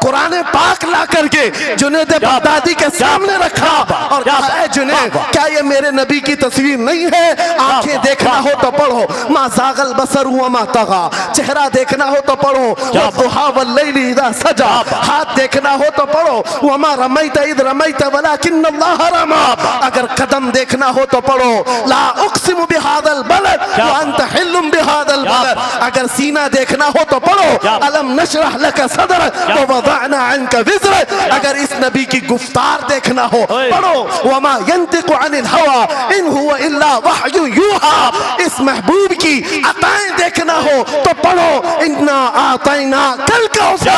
कुरान पाक ला करके जुनैद बगदादी के सामने रखा और कहा, जुनैद क्या ये मेरे नबी की तस्वीर नहीं है? आंखें देखना हो तो पढ़ो, मा ज़ागल बसर हुआ मा तगा, चेहरा देखना हो तो पढ़ो, वद्दुहा वल्लैलि इज़ा सजा, हाथ देखना हो तो पढ़ो, वमा रमैत इज़ रमैत वलाकिन्नल्लाह रमा, अगर कदम देखना हो तो पढ़ो, ला उक़सिमु बिहादल बलद व अंत हिल्लुम बिहादल बलद, अगर सीना देखना हो तो पढ़ो, अलम नशरह लका सदरक व वदअना अन्का विज़रक, अगर इस नबी की गुफ्तार देखना हो पढ़ो, वमा यंतिकु अनिल हवा इन हुवा इल्ला वहयु यूहा, इस महबूब की अताएं देखना हो तो पढ़ो, इन्ना आतैना कल कौसर।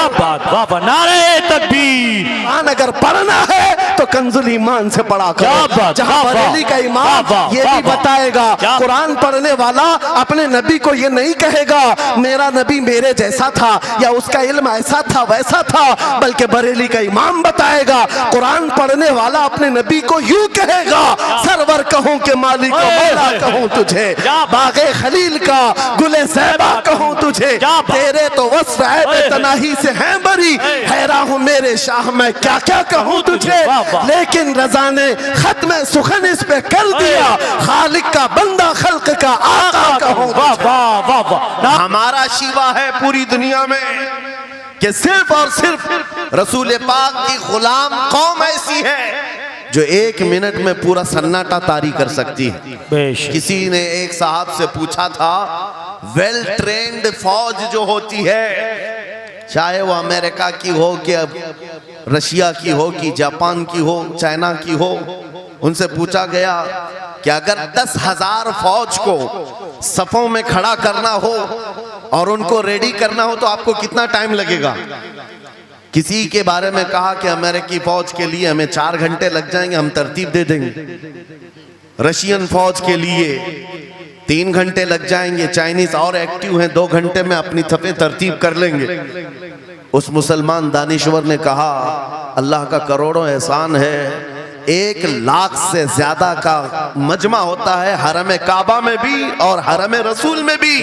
नारे तकबीर। अगर पढ़ना है तो कंजुल ईमान से पढ़ा करो, जहां बरेली का इमाम ये भी बताएगा, कुरान पढ़ने वाला अपने नबी को ये नहीं कहेगा मेरा नबी मेरे जैसा था या उसका इल्म ऐसा था वैसा था, बल्कि बरेली का इमाम बताएगा कुरान पढ़ने वाला अपने नबी को यूं कहेगा, सरवर कहूं के मालिक को मौला कहूं तुझे, बागे खलील का गुले ज़ैबा कहूं तुझे, तेरे तो वस्फ है तनाही से हैं बरी, हैरान हूं मेरे शाह मैं क्या क्या कहूं तुझे, लेकिन रज़ा ने खत्म सुखन इस पे कर दिया, खालिक का बंदा खल्क का आका कहूं तुझे। हमारा शिवा है पूरी दुनिया में कि सिर्फ और सिर्फ रसूल पाक की गुलाम कौम ऐसी है जो 1 मिनट में पूरा सन्नाटा तारी कर सकती है। किसी ने एक साहब से पूछा था, वेल ट्रेन्ड फौज जो होती है, चाहे वो अमेरिका की हो कि रशिया की हो कि जापान की हो, चाइना की हो, उनसे पूछा गया कि अगर 10,000 फौज को सफों में खड़ा करना हो और उनको रेडी करना हो तो आपको कितना टाइम लगेगा? किसी के बारे में कहा कि अमेरिकी फौज के लिए हमें 4 घंटे लग जाएंगे, हम तरतीब दे देंगे। रशियन फौज के लिए 3 घंटे लग जाएंगे, चाइनीज और एक्टिव हैं, 2 घंटे में अपनी सफे तरतीब कर लेंगे। उस मुसलमान दानिश्वर ने कहा, अल्लाह का करोड़ों एहसान है, 1 लाख से ज्यादा का मजमा होता है हरम काबा में भी और हरम रसूल में भी।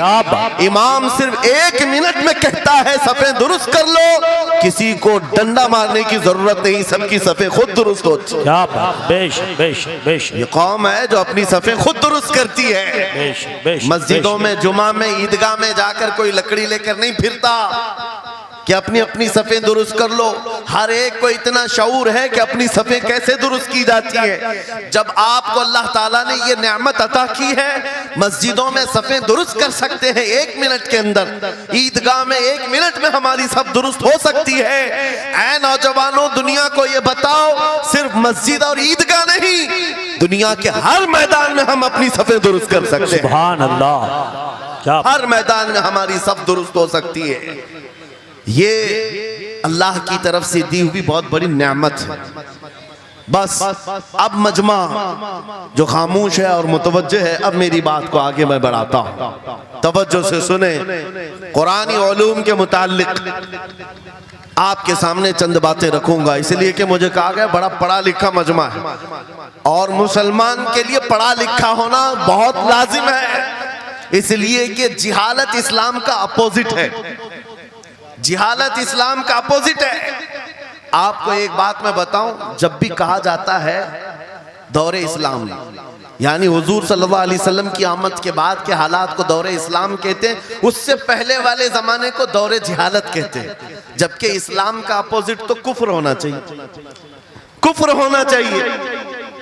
इमाम सिर्फ 1 मिनट में कहता है सफे दुरुस्त कर लो, किसी को डंडा मारने की जरूरत नहीं, सबकी सफे खुद दुरुस्त होती है। ये कौम है जो अपनी सफे खुद दुरुस्त करती है। मस्जिदों में, जुमा में, ईदगाह में जाकर कोई लकड़ी लेकर नहीं फिरता कि अपनी अपनी सफ़ें दुरुस्त कर लो। हर एक को इतना शऊर है कि अपनी सफ़ें कैसे दुरुस्त की जाती है। जब आपको अल्लाह ताला ने ये नेमत अता की है, मस्जिदों में सफ़ें दुरुस्त कर सकते हैं 1 मिनट के अंदर, ईदगाह में 1 मिनट में हमारी सब दुरुस्त हो सकती है। ऐ नौजवानों, दुनिया को ये बताओ, सिर्फ मस्जिद और ईदगाह नहीं, दुनिया के हर मैदान में हम अपनी सफ़ें दुरुस्त कर सकते हैं। सुभान अल्लाह। हर मैदान में हमारी सब दुरुस्त हो सकती है। ये अल्लाह की तरफ से दी हुई बहुत बड़ी नेमत है। बस अब मजमा जो खामोश है और मुतवज्जे है, अब मेरी बात को आगे मैं बढ़ाता हूँ, तवज्जो से सुने। कुरानी उलूम के मुताल्लिक आपके सामने चंद बातें रखूंगा, इसलिए कि मुझे कहा गया बड़ा पढ़ा लिखा मजमा है और मुसलमान के लिए पढ़ा लिखा होना बहुत लाजिम है, इसलिए कि जिहालत इस्लाम का अपोजिट है। जिहालत इस्लाम का अपोजिट है। आपको एक बात मैं बताऊं, जब भी कहा जाता है दौरे इस्लाम, यानी हुजूर सल्लल्लाहु अलैहि वसल्लम की आमद के बाद के हालात को दौरे इस्लाम कहते हैं, उससे पहले वाले जमाने को दौरे जिहालत कहते हैं। जबकि इस्लाम का अपोजिट तो कुफ्र होना चाहिए, कुफ्र होना चाहिए।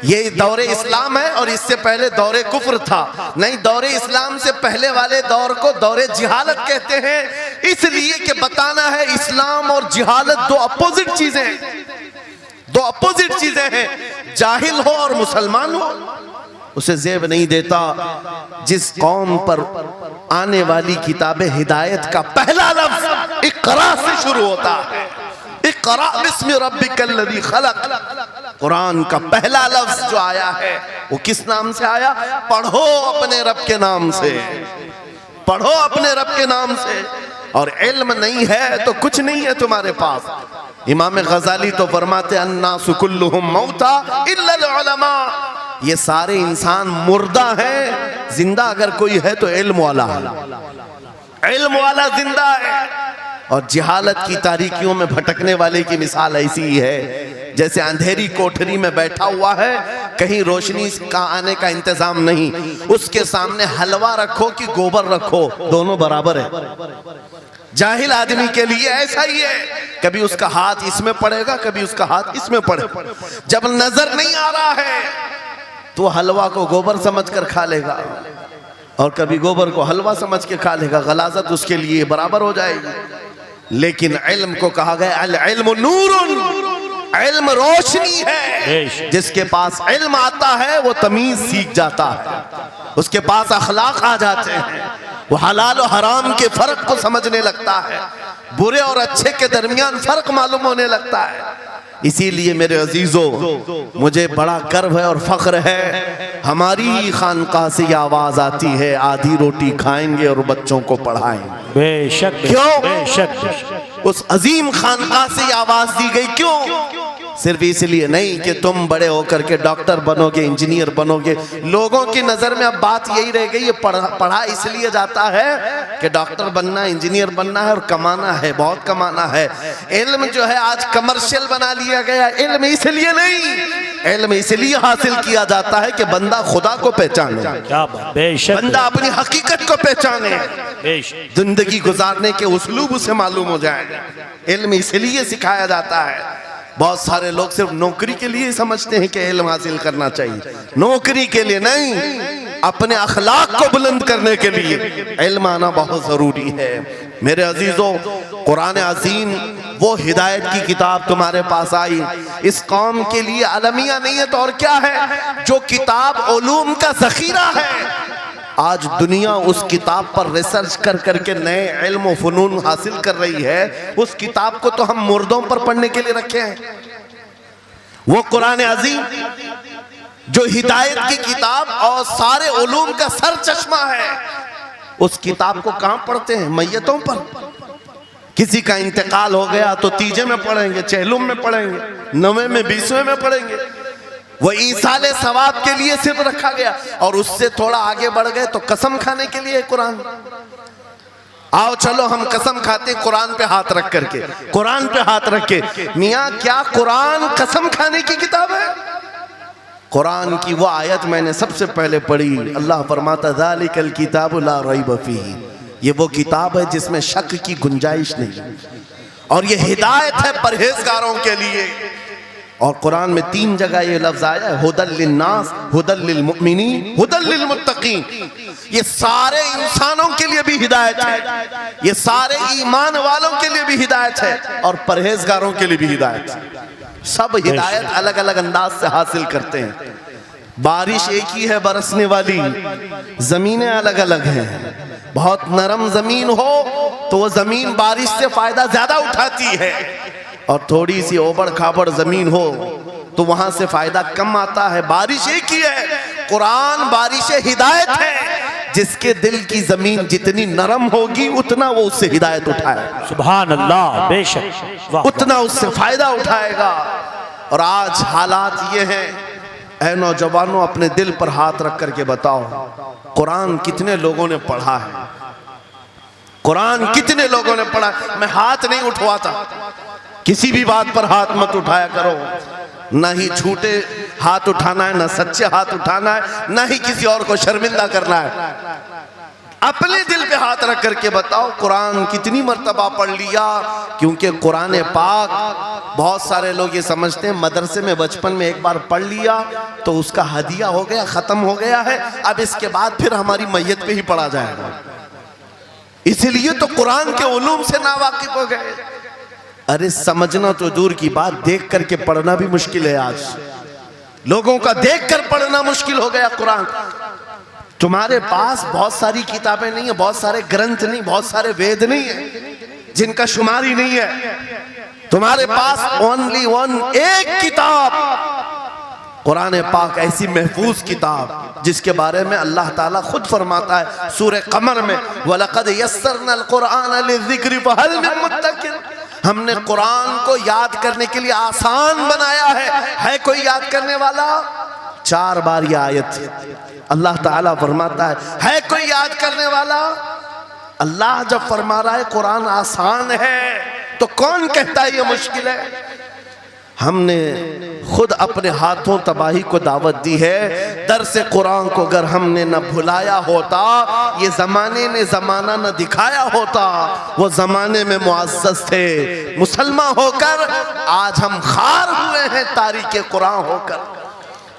ये दौरे इस्लाम है और इससे पहले दौरे कुफ्र था। नहीं, दौरे इस्लाम से पहले वाले दौर को दौरे जिहालत कहते हैं, इसलिए कि बताना है इस्लाम और जिहालत दो अपोजिट चीजें हैं, दो अपोजिट चीजें हैं। जाहिल हो और मुसलमान हो उसे जेब नहीं देता। जिस कौम पर आने वाली किताब हिदायत का पहला लफ्ज इक़रा से शुरू होता है, इक़रा बिस्मि रब्बिकल्लज़ी खलक़, कुरान का पहला लफ्ज जो आया है वो किस नाम से आया? पढ़ो अपने रब के नाम से, पढ़ो अपने रब के नाम से। और इल्म नहीं है तो कुछ नहीं है तुम्हारे पास। इमाम गजाली तो फरमाते अन्नासु कुल्लुहुम मौता इल्लल उलमा, ये सारे इंसान मुर्दा हैं, जिंदा अगर कोई है तो इल्म वाला है, इल्म वाला जिंदा है। और जिहालत की तारीकियों में भटकने वाले की मिसाल ऐसी ही है जैसे अंधेरी कोठरी में बैठा हुआ है, कहीं रोशनी का आने का इंतजाम नहीं, उसके सामने हलवा रखो कि गोबर रखो, दोनों बराबर है। जाहिल आदमी के लिए ऐसा ही है, कभी उसका हाथ इसमें पड़ेगा, कभी उसका हाथ इसमें पड़ेगा। जब नजर नहीं आ रहा है तो हलवा को गोबर समझकर खा लेगा और कभी गोबर को हलवा समझ के खा लेगा, गलाजत उसके लिए बराबर हो जाएगी। लेकिन इल्म को कहा गया अल इल्मु नूरुन, इल्म रोशनी है। जिसके पास इल्म आता है वो तमीज सीख जाता है, उसके पास अखलाक आ जाते हैं, वो हलाल और हराम के फर्क को समझने लगता है, बुरे और अच्छे के दरमियान फर्क मालूम होने लगता है। इसीलिए मेरे अजीजों, मुझे बड़ा गर्व है और फख्र है, हमारी खानकाह से ये आवाज आती है, आधी रोटी खाएंगे और बच्चों को पढ़ाएंगे। बेशक। क्यों? बेशक। उस अजीम खानकाह से ये आवाज दी गई, क्यों? सिर्फ इसलिए नहीं कि तुम बड़े होकर के डॉक्टर बनोगे, इंजीनियर बनोगे। लोगों की नजर में अब बात यही रह गई है, पढ़ा इसलिए जाता है कि डॉक्टर बनना, इंजीनियर बनना है और कमाना है, बहुत कमाना है। इल्म जो है आज कमर्शियल बना लिया गया। इल्म इसलिए नहीं, इल्म इसलिए हासिल किया जाता है कि बंदा खुदा को पहचाने, बंदा अपनी हकीकत को पहचाने, जिंदगी गुजारने के उस्लूब उसे मालूम हो जाए। इल्म इसलिए सिखाया जाता है। बहुत सारे लोग सिर्फ नौकरी के लिए समझते हैं कि इल्म हासिल करना चाहिए, नौकरी के लिए नहीं, अपने अखलाक को बुलंद करने के लिए इल्म आना बहुत जरूरी है। मेरे अजीजों, कुरान अज़ीम वो हिदायत की किताब तुम्हारे पास आई, इस कौम के लिए अलमिया नहीं है तो और क्या है, जो किताब उलूम का जखीरा है। आज दुनिया उस किताब पर रिसर्च कर करके नए इल्म और फनून हासिल कर रही है। उस किताब को तो हम मुर्दों पर पढ़ने के लिए रखे हैं। वो कुरान अज़ीम जो हिदायत की किताब और सारे उलूम का सर चश्मा है, उस किताब को कहाँ पढ़ते हैं? मैयतों पर। किसी का इंतकाल हो गया तो तीजे में पढ़ेंगे, चहलुम में पढ़ेंगे, नवे में, 20वें में पढ़ेंगे। वो ईसाले सवाब के लिए सिर्फ रखा गया। और उससे थोड़ा आगे बढ़ गए तो कसम खाने के लिए कुरान। आओ चलो हम कसम खाते कुरान पे हाथ रख करके, कुरान पे हाथ रख के। मियाँ क्या कुरान कसम खाने की किताब है? कुरान की वो आयत मैंने सबसे पहले पढ़ी, अल्लाह फरमाता ज़ालिकल किताबु ला रैब फीही, ये वो किताब है जिसमें शक की गुंजाइश नहीं, और ये हिदायत है परहेजगारों के लिए। और कुरान में 3 जगह ये लफ्ज आया है, हुदल लिन्नास, हुदल लिल मुमिनीन, हुदल लिल मुत्तकीन। ये सारे इंसानों के लिए भी हिदायत है, ये सारे ईमान वालों के लिए भी हिदायत है, और परहेजगारों के लिए भी हिदायत है। सब हिदायत अलग अलग अंदाज से हासिल करते हैं। बारिश एक ही है बरसने वाली, जमीनें अलग अलग हैं। बहुत नरम जमीन हो तो वो जमीन बारिश से फायदा ज्यादा उठाती है, और थोड़ी सी ओबड़ खाबड़ जमीन हो तो वहां से फायदा कम आता है। बारिश एक ही है, कुरान बारिश हिदायत है। जिसके दिल की जमीन जितनी नरम होगी उतना वो उससे हिदायत उठाएगा। सुभान अल्लाह, बेशक, उतना उससे फायदा उठाएगा। और आज हालात ये हैं, ऐ नौजवानों अपने दिल पर हाथ रख करके बताओ, कुरान कितने लोगों ने पढ़ा है? कुरान कितने लोगों ने पढ़ा? मैं हाथ नहीं उठवाता, किसी भी बात पर हाथ मत उठाया करो। ना ही झूठे हाथ उठाना है, ना सच्चे हाथ उठाना है, ना ही किसी और को शर्मिंदा करना है। अपने दिल पे हाथ रख करके बताओ कुरान कितनी मर्तबा पढ़ लिया। क्योंकि कुरान पाक, बहुत सारे लोग ये समझते हैं मदरसे में बचपन में एक बार पढ़ लिया तो उसका हदिया हो गया, खत्म हो गया है, अब इसके बाद फिर हमारी मैयत पे ही पढ़ा जाएगा। इसलिए तो कुरान के उलूम से नावाकिफ हो गए। अरे समझना तो दूर की बात, देख करके पढ़ना भी मुश्किल है। आज लोगों का देख कर पढ़ना मुश्किल हो गया। कुरान तुम्हारे पास बहुत सारी किताबें नहीं है, बहुत सारे ग्रंथ नहीं, बहुत सारे वेद नहीं है जिनका शुमार ही नहीं है। तुम्हारे पास ओनली वन, एक किताब कुरान पाक, ऐसी महफूज किताब जिसके बारे में अल्लाह ताला खुद फरमाता है सूरह कमर में, वलक़द यस्सरनल कुरआन लिज़िक्रि फहल मिन मुद्दकिर। हमने कुरान को याद करने के लिए आसान बनाया है कोई याद करने वाला? 4 बार ये आयत अल्लाह ताला फरमाता है कोई याद करने वाला? अल्लाह जब फरमा रहा है कुरान आसान है तो कौन कहता है ये मुश्किल है? हमने खुद अपने हाथों तबाही को दावत दी है। दर्स कुरान को अगर हमने न भुलाया होता, ये जमाने ने जमाना न दिखाया होता, वो जमाने में मुअज़्ज़ज़ थे। मुसलमान होकर आज हम खार हुए हैं, तारीक़ कुरान होकर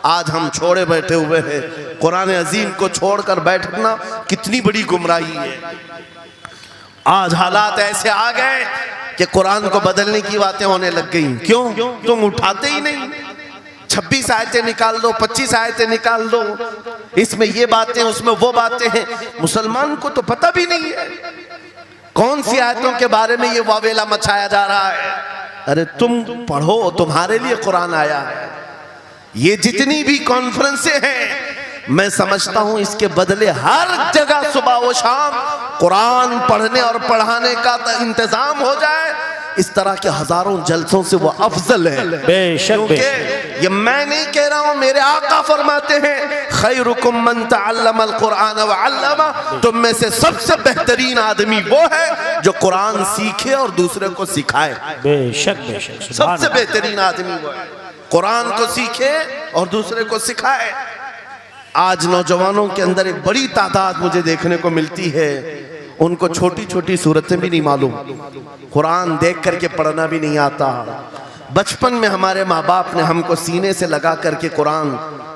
आज हम छोड़े बैठे हुए हैं। कुरान अजीम को छोड़कर बैठना कितनी बड़ी गुमराही है। आज हालात ऐसे आ गए कि कुरान को बदलने की बातें होने लग गई। क्यों? तुम उठाते ही नहीं। 26 आयतें निकाल दो, 25 आयतें निकाल दो, इसमें ये बातें उसमें वो बातें हैं। मुसलमान को तो पता भी नहीं है कौन सी आयतों के बारे में ये वावेला मचाया जा रहा है। अरे तुम पढ़ो, तुम्हारे लिए कुरान आया है। ये जितनी भी कॉन्फ्रेंसें हैं, मैं समझता हूं इसके बदले हर जगह सुबह व शाम कुरान पढ़ने और पढ़ाने का इंतजाम हो जाए। इस तरह के हजारों जलसों से वो अफजल है। क्योंकि ये मैं नहीं कह रहा हूं, मेरे आका फरमाते हैं खैरुकुम मन तअल्लमल कुरान व अल्लमा, तुम में से सबसे बेहतरीन आदमी वो है जो कुरान सीखे और दूसरे को सिखाए। बेशक बेशक, सबसे बेहतरीन आदमी वो है कुरान को सीखे और दूसरे को सिखाए। आज नौजवानों के अंदर एक बड़ी तादाद मुझे देखने को मिलती है, उनको छोटी छोटी सूरतें भी नहीं मालूम, कुरान देख करके पढ़ना भी नहीं आता। बचपन में हमारे माँ बाप ने हमको सीने से लगा करके कुरान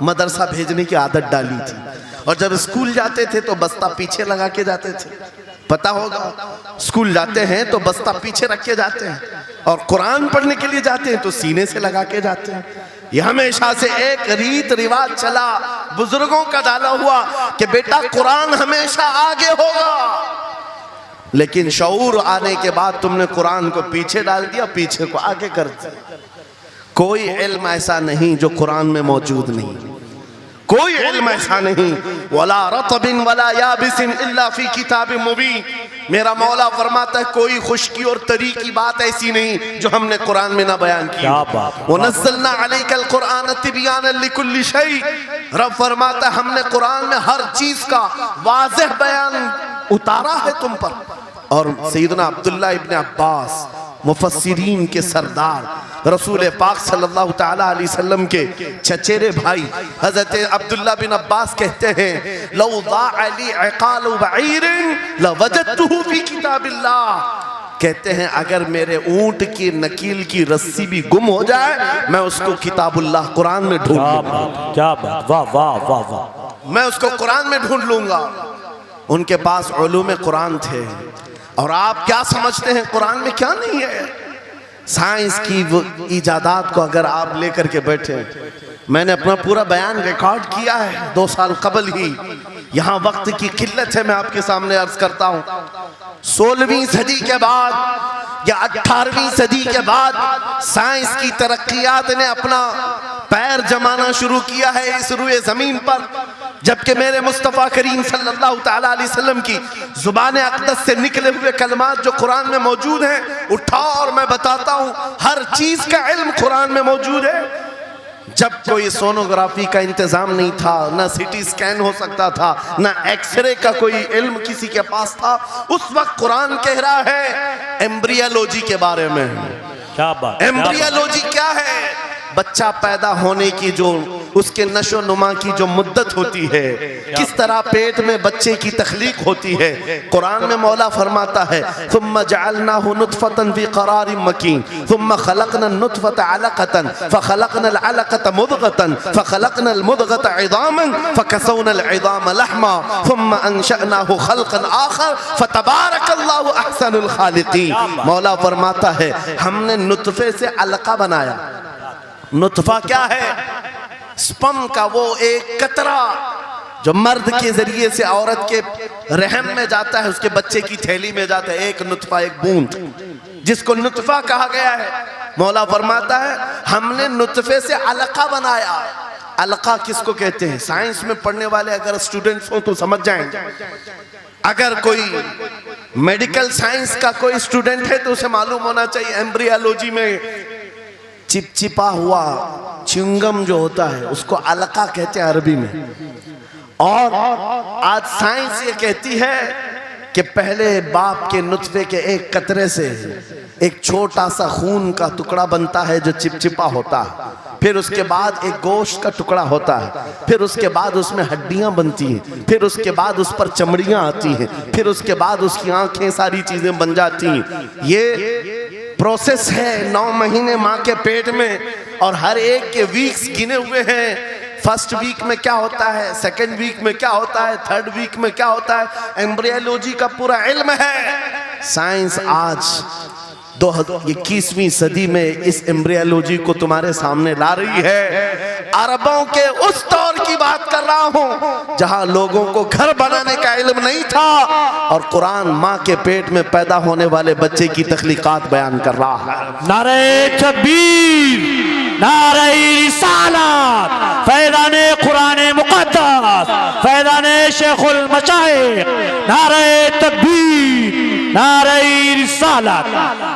मदरसा भेजने की आदत डाली थी, और जब स्कूल जाते थे तो बस्ता पीछे लगा के जाते थे। पता होगा, स्कूल जाते हैं तो बस्ता पीछे रख के जाते हैं, और कुरान पढ़ने के लिए जाते हैं तो सीने से लगा के जाते हैं। ये हमेशा से एक रीत रिवाज चला, बुजुर्गों का डाला हुआ कि बेटा कुरान हमेशा आगे होगा। लेकिन शऊर आने के बाद तुमने कुरान को पीछे डाल दिया, पीछे को आगे कर दिया। कोई इल्म ऐसा नहीं जो कुरान में मौजूद नहीं, कोई इल्म ऐसा नहीं। वला रतबिन वला याबिसिन इल्ला फी किताबिन मुबीन, मेरा मौला फरमाता है कोई खुश्की और तरी की बात ऐसी नहीं जो हमने कुरान में ना बयान की। वनज़्ज़लना अलैकल कुरान तिबयानन लिकुल्लि शै, रब फरमाता है हमने कुरान में हर चीज का वाज़ेह बयान उतारा है तुम पर। और सैयदना अब्दुल्लाह इब्न अब्बास मुफस्सिरीन के सरदार, रसूल पाक सल्लल्लाहु ताला अलैहि वसल्लम के चचेरे भाई हजरत अब्दुल्लाह बिन अब्बास कहते हैं लौ ज़अली इक़ालु बईरिन लवजदतुहु फी किताबिल्लाह, कहते हैं अगर मेरे ऊंट की नकील की रस्सी भी गुम हो जाए मैं उसको किताबुल्लाह कुरान में ढूंढ लूंगा। क्या बात, वाह वाह वाह वाह, मैं उसको कुरान में ढूंढ लूंगा। उनके पास उलूम कुरान थे। और आप क्या समझते हैं कुरान में क्या नहीं है? साइंस की वो इजादात को अगर आप लेकर के बैठे, मैंने अपना पूरा बयान रिकॉर्ड किया है 2 साल कबल ही। यहाँ वक्त की किल्लत है, मैं आपके सामने अर्ज करता हूँ 16वीं सदी के बाद या 18वीं सदी के बाद साइंस की तरक्कियात ने अपना पैर जमाना शुरू किया है इस रुए जमीन पर, जबकि मेरे मुस्तफ़ा करीम सल्लल्लाहु ताला अलैहि वसल्लम की ज़ुबान अक़दस से निकले हुए कलमात जो कुरान में मौजूद हैं, उठाओ और मैं बताता हूँ हर चीज का इल्म कुरान में मौजूद है। जब कोई सोनोग्राफी का इंतजाम नहीं था, ना सिटी स्कैन हो सकता था, ना एक्सरे का कोई इल्म किसी के पास था, उस वक्त कुरान कह रहा है एम्ब्रियोलॉजी के बारे में। क्या बात, एम्ब्रियोलॉजी क्या है? बच्चा पैदा होने की जो उसके नशो नुमा की जो मुद्दत होती है, किस तरह पेट में बच्चे की तख्लीक होती है। कुरान में मौला फरमाता है सुम्मा जअलनाहु नुतफतन फी क़रारिन मकीन सुम्मा खलक़ना नुतफत अलक़तन फ़खलक़ना अलक़त मुदग़तन फ़खलक़ना मुदग़त इज़ामन फ़कसौना इज़ाम लहमा सुम्मा अंशअनाहु ख़ल्क़न आख़र फ़तबारकल्लाहु अहसनुल ख़ालिक़ीन। मौला फरमाता है हमने नुतफे से अलक़ा बनाया। नुतफा क्या है? स्पर्म का वो एक कतरा जो मर्द के जरिए से औरत के रहम में जाता है, उसके बच्चे की थैली में जाता है, एक नुतफा, एक बूंद, जिसको नुतफा कहा गया है। मौला फरमाता है हमने नुतफे से अलका बनाया। अलका किसको कहते हैं? साइंस में पढ़ने वाले अगर स्टूडेंट्स हो तो समझ जाएंगे। अगर कोई मेडिकल साइंस का कोई स्टूडेंट है तो उसे मालूम होना चाहिए एम्ब्रियोलॉजी में चिपचिपा हुआ चिंगम जो होता है उसको अलका कहते हैं अरबी में। और आज साइंस ये कहती है कि पहले बाप के नुत्फे के एक कतरे से एक छोटा सा खून का टुकड़ा बनता है जो चिपचिपा होता है, फिर उसके बाद एक गोश्त का टुकड़ा होता है, फिर उसके बाद उसमें हड्डियां बनती हैं, फिर उसके बाद उस पर चमड़ियां आती हैं, फिर उसके बाद उसकी आंखें, सारी चीजें बन जाती हैं। ये प्रोसेस है 9 महीने माँ के पेट में, और हर एक के वीक्स गिने हुए हैं। फर्स्ट वीक में क्या होता है, सेकेंड वीक में क्या होता है, थर्ड वीक में क्या होता है, एम्ब्रियोलॉजी का पूरा इल्म है। साइंस आज 21वीं सदी में इस एम्ब्रियोलॉजी को तुम्हारे सामने ला रही है। अरबों के उस दौर की बात कर रहा हूं जहां लोगों को घर बनाने का इल्म नहीं था, और कुरान माँ के पेट में पैदा होने वाले बच्चे की तख्लीकात बयान कर रहा है। नारे तकबीर, नारे रिसालत, फैज़ाने कुरान मुक़द्दस, फैज़ाने शेखुल मशाइख, नारे तकबीर, नारे रिसालत।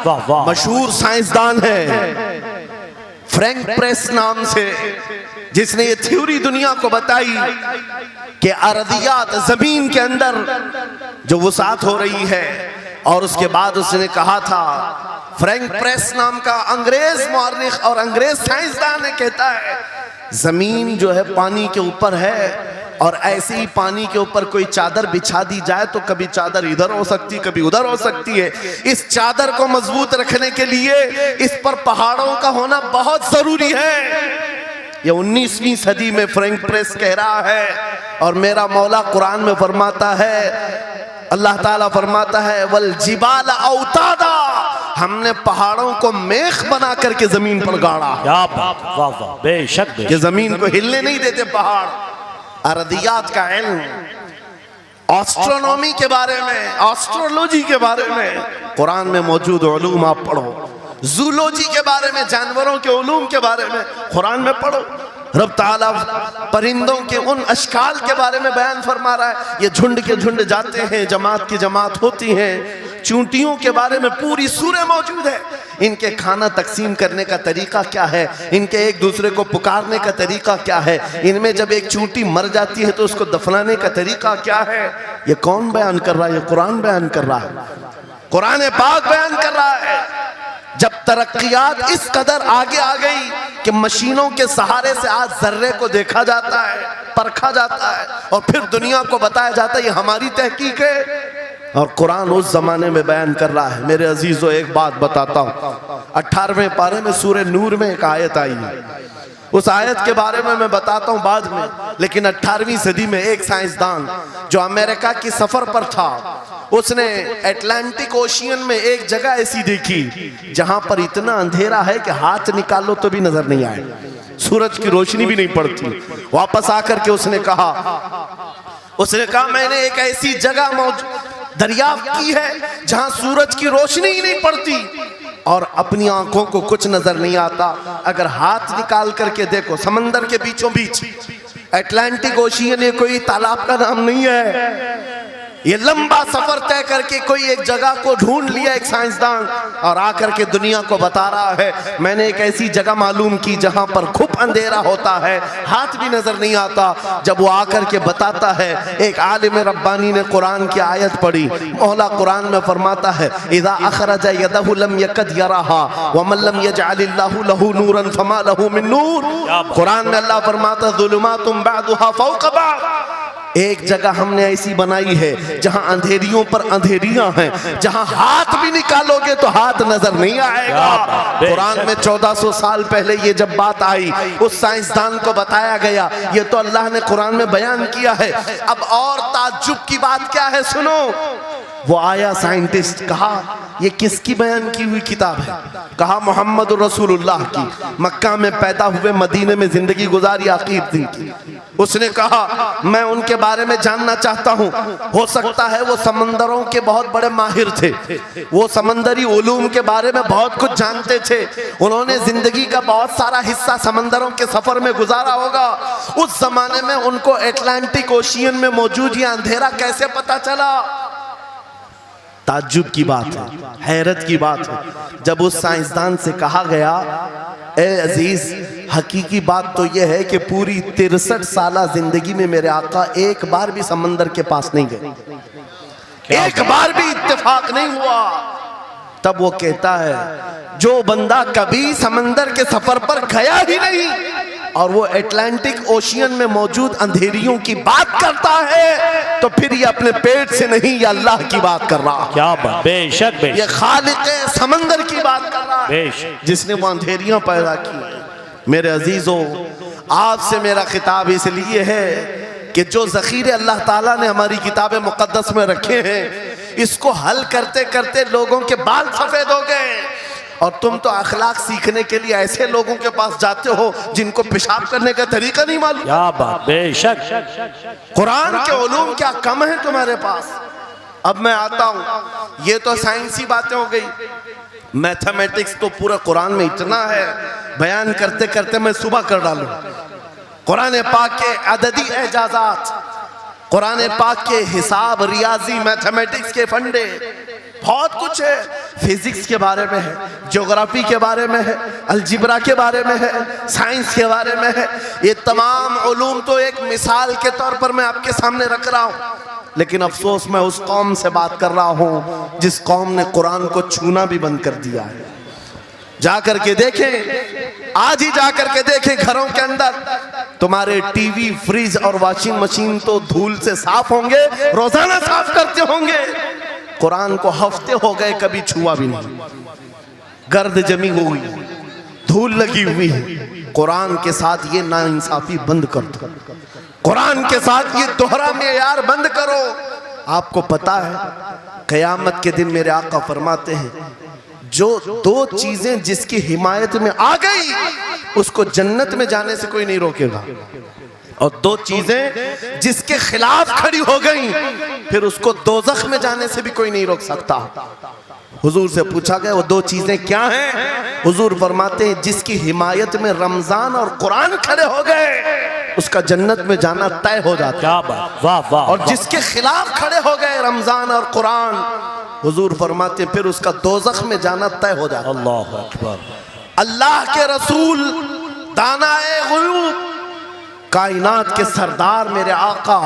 वाह वाह। मशहूर साइंसदान है फ्रैंक प्रेस नाम से, जिसने ये थ्योरी दुनिया को बताई कि अर्दियात, जमीन के अंदर जो वसात हो रही है, और उसके बाद उसने कहा था, फ्रैंक प्रेस नाम का अंग्रेज मुअर्रिख और अंग्रेज साइंसदान ने कहता है जमीन जो है पानी के ऊपर है, और ऐसे ही पानी के ऊपर कोई चादर बिछा दी जाए तो कभी चादर इधर हो सकती, कभी उधर हो सकती है। इस चादर को मजबूत रखने के लिए इस पर पहाड़ों का होना बहुत जरूरी है। ये 19वीं सदी में फ्रैंक प्रेस कह रहा है, और मेरा मौला कुरान में फरमाता है, अल्लाह ताला फरमाता है, वल जिबाल औतादा, हमने पहाड़ों को मेख बना करके जमीन पर गाड़ा। क्या बात, वाह वाह, बेशक ये जमीन को हिलने नहीं देते पहाड़। अर्दियात का इल्म, एस्ट्रोनॉमी के बारे में, एस्ट्रोलॉजी के बारे में कुरान में मौजूद उलूम आप पढ़ो। जूलॉजी के बारे में, जानवरों के उलूम के बारे में कुरान में पढ़ो। रब ताला परिंदों के उन अशकाल के बारे में बयान फरमा रहा है, ये झुंड के झुंड जाते हैं, जमात की जमात होती हैं। चूंटियों के बारे में पूरी सूरह मौजूद है, इनके खाना तकसीम करने का तरीका क्या है, इनके एक दूसरे को पुकारने का तरीका क्या है, इनमें जब एक चूंटी मर जाती है तो उसको दफनाने का तरीका क्या है। ये कौन बयान कर रहा है? ये कुरान बयान कर रहा है, कुरान पाक बयान कर रहा है। जब तरक्कियात इस कदर आगे आ गई कि मशीनों के सहारे से आज जर्रे को देखा जाता है, परखा जाता है, और फिर दुनिया को बताया जाता है ये हमारी तहकीक है, और कुरान उस जमाने में बयान कर रहा है। मेरे अजीजों, एक बात बताता हूँ, 18वें पारे में सूरह नूर में एक आयत आई है, उस आयत के बारे में मैं बताता हूँ बाद में। लेकिन 18वीं सदी में एक साइंसदान जो अमेरिका की सफर पर था, उसने अटलांटिक ओशियन में एक जगह ऐसी देखी जहां पर इतना अंधेरा है कि हाथ निकालो तो भी नजर नहीं आए, सूरज की रोशनी भी नहीं पड़ती। वापस आकर के उसने कहा मैंने एक ऐसी जगह दरियाफ्त की है जहां सूरज की रोशनी ही नहीं पड़ती और अपनी आंखों को कुछ नजर नहीं आता। अगर हाथ निकाल करके देखो, समंदर के बीचों बीच अटलांटिक ओशियन, ये कोई तालाब का नाम नहीं है। ये लंबा सफर तय करके कोई एक जगह को ढूंढ लिया एक साइंसदान, और आकर के दुनिया को बता रहा है मैंने एक ऐसी जगह मालूम की जहां पर खूब अंधेरा होता है, हाथ भी नजर नहीं आता। जब वो आकर के बताता है, एक आलिम रब्बानी ने कुरान की आयत पढ़ी, मौला कुरान में फरमाता है, इज़ा अखरज यदहु लम यकद यराहा व मन लम यजअलिल्लाहु लहू नूरन फमा लहू मिन नूर। कुरान में अल्लाह फरमाता है, ज़ुलुमातुम बअदुहा फौक़ बअद। एक जगह हमने ऐसी बनाई है जहां अंधेरियों पर अंधेरियां हैं, जहां हाथ भी निकालोगे तो हाथ नजर नहीं आएगा। कुरान में 1400 साल पहले ये जब बात आई, उस साइंसदान को बताया गया, ये तो अल्लाह ने कुरान में बयान किया है। अब और ताज्जुब की बात क्या है, सुनो। वो आया साइंटिस्ट, कहा ये किसकी बयान की हुई किताब है? कहा मोहम्मद रसूलुल्लाह की, मक्का में पैदा हुए, मदीने में जिंदगी गुजारी, आकीब दिन की। उसने कहा मैं उनके बारे में जानना चाहता हूँ, हो सकता है वो समंदरों के बहुत बड़े माहिर थे, वो समंदरी उलूम के बारे में बहुत कुछ जानते थे, उन्होंने जिंदगी का बहुत सारा हिस्सा समंदरों के सफर में गुजारा होगा। उस जमाने में उनको अटलांटिक ओशियन में मौजूद ये अंधेरा कैसे पता चला? ताज्जुब की बात है, हैरत की बात है। जब उस साइंसदान से कहा गया, ए अजीज, हकीकी बात तो यह है कि पूरी 63 साला जिंदगी में मेरे आका एक बार भी समंदर के पास नहीं गए, एक बार भी इत्तेफाक नहीं हुआ। तब वो कहता है जो बंदा कभी समंदर के सफर पर गया ही नहीं और वो अटलांटिक ओशियन में मौजूद अंधेरियों की बात करता है तो फिर ये अपने पेट से नहीं, ये अल्लाह की बात कर रहा है। क्या बात, बेशक ये बेशक खालिक समंदर की बात कर रहा है, बेशक। जिसने वो अंधेरियां पैदा की। मेरे अजीजों, आपसे मेरा खिताब इसलिए है कि जो ज़ख़ीरे अल्लाह ताला ने हमारी किताब मुक़द्दस में रखे हैं, इसको हल करते करते लोगों के बाल सफ़ेद हो गए और तुम तो अखलाक सीखने के लिए ऐसे लोगों के पास जाते हो जिनको पेशाब करने का तरीका नहीं मालूम। क्या बात, बेशक। कुरान के उलूम क्या कम है तुम्हारे पास। अब मैं आता हूँ, ये तो साइंसी बातें हो गई, मैथमेटिक्स तो पूरा कुरान में इतना है, बयान करते करते मैं सुबह कर डालूं। कुरान पाक के अददी एजाजात, कुरान पाक के हिसाब, रियाजी, मैथमेटिक्स के फंडे, बहुत कुछ है। फिजिक्स के बारे में है, ज्योग्राफी के बारे में है, अलजिब्रा के बारे में है, साइंस के बारे में है। ये तमाम उलूम तो एक मिसाल के तौर पर मैं आपके सामने रख रहा हूँ, लेकिन अफसोस मैं उस कौम से बात कर रहा हूँ जिस कौम ने कुरान को छूना भी बंद कर दिया है। जाकर के देखें, आज ही जाकर के देखें, घरों के अंदर तुम्हारे टीवी, फ्रिज और वॉशिंग मशीन तो धूल से साफ होंगे, रोजाना साफ करते होंगे, कुरान को हफ्ते हो गए कभी छुआ भी नहीं। गर्द जमी हुई, धूल लगी हुई है। कुरान के साथ ये नाइंसाफी बंद कर दो, कुरान के साथ ये दोहरा मेयार बंद करो। आपको पता है क़यामत के दिन मेरे आका फरमाते हैं जो दो चीजें जिसकी हिमायत में आ गई उसको जन्नत में जाने से कोई नहीं रोकेगा, और दो चीजें जिसके खिलाफ खड़ी हो गई फिर उसको दोज़ख में जाने से भी कोई नहीं रोक सकता। हुजूर से पूछा गया वो दो चीजें क्या हैं? हुजूर फरमाते हैं जिसकी हिमायत में रमजान और कुरान खड़े हो गए उसका जन्नत में जाना तय हो जाता। क्या बात, वाह वाह। और जिसके खिलाफ खड़े हो गए रमजान और कुरान, हुजूर फरमाते फिर उसका दोज़ख में जाना तय हो जाता। अल्लाह अकबर। अल्लाह के रसूल, दानाए ग़ुयूब, कायनात के सरदार मेरे आका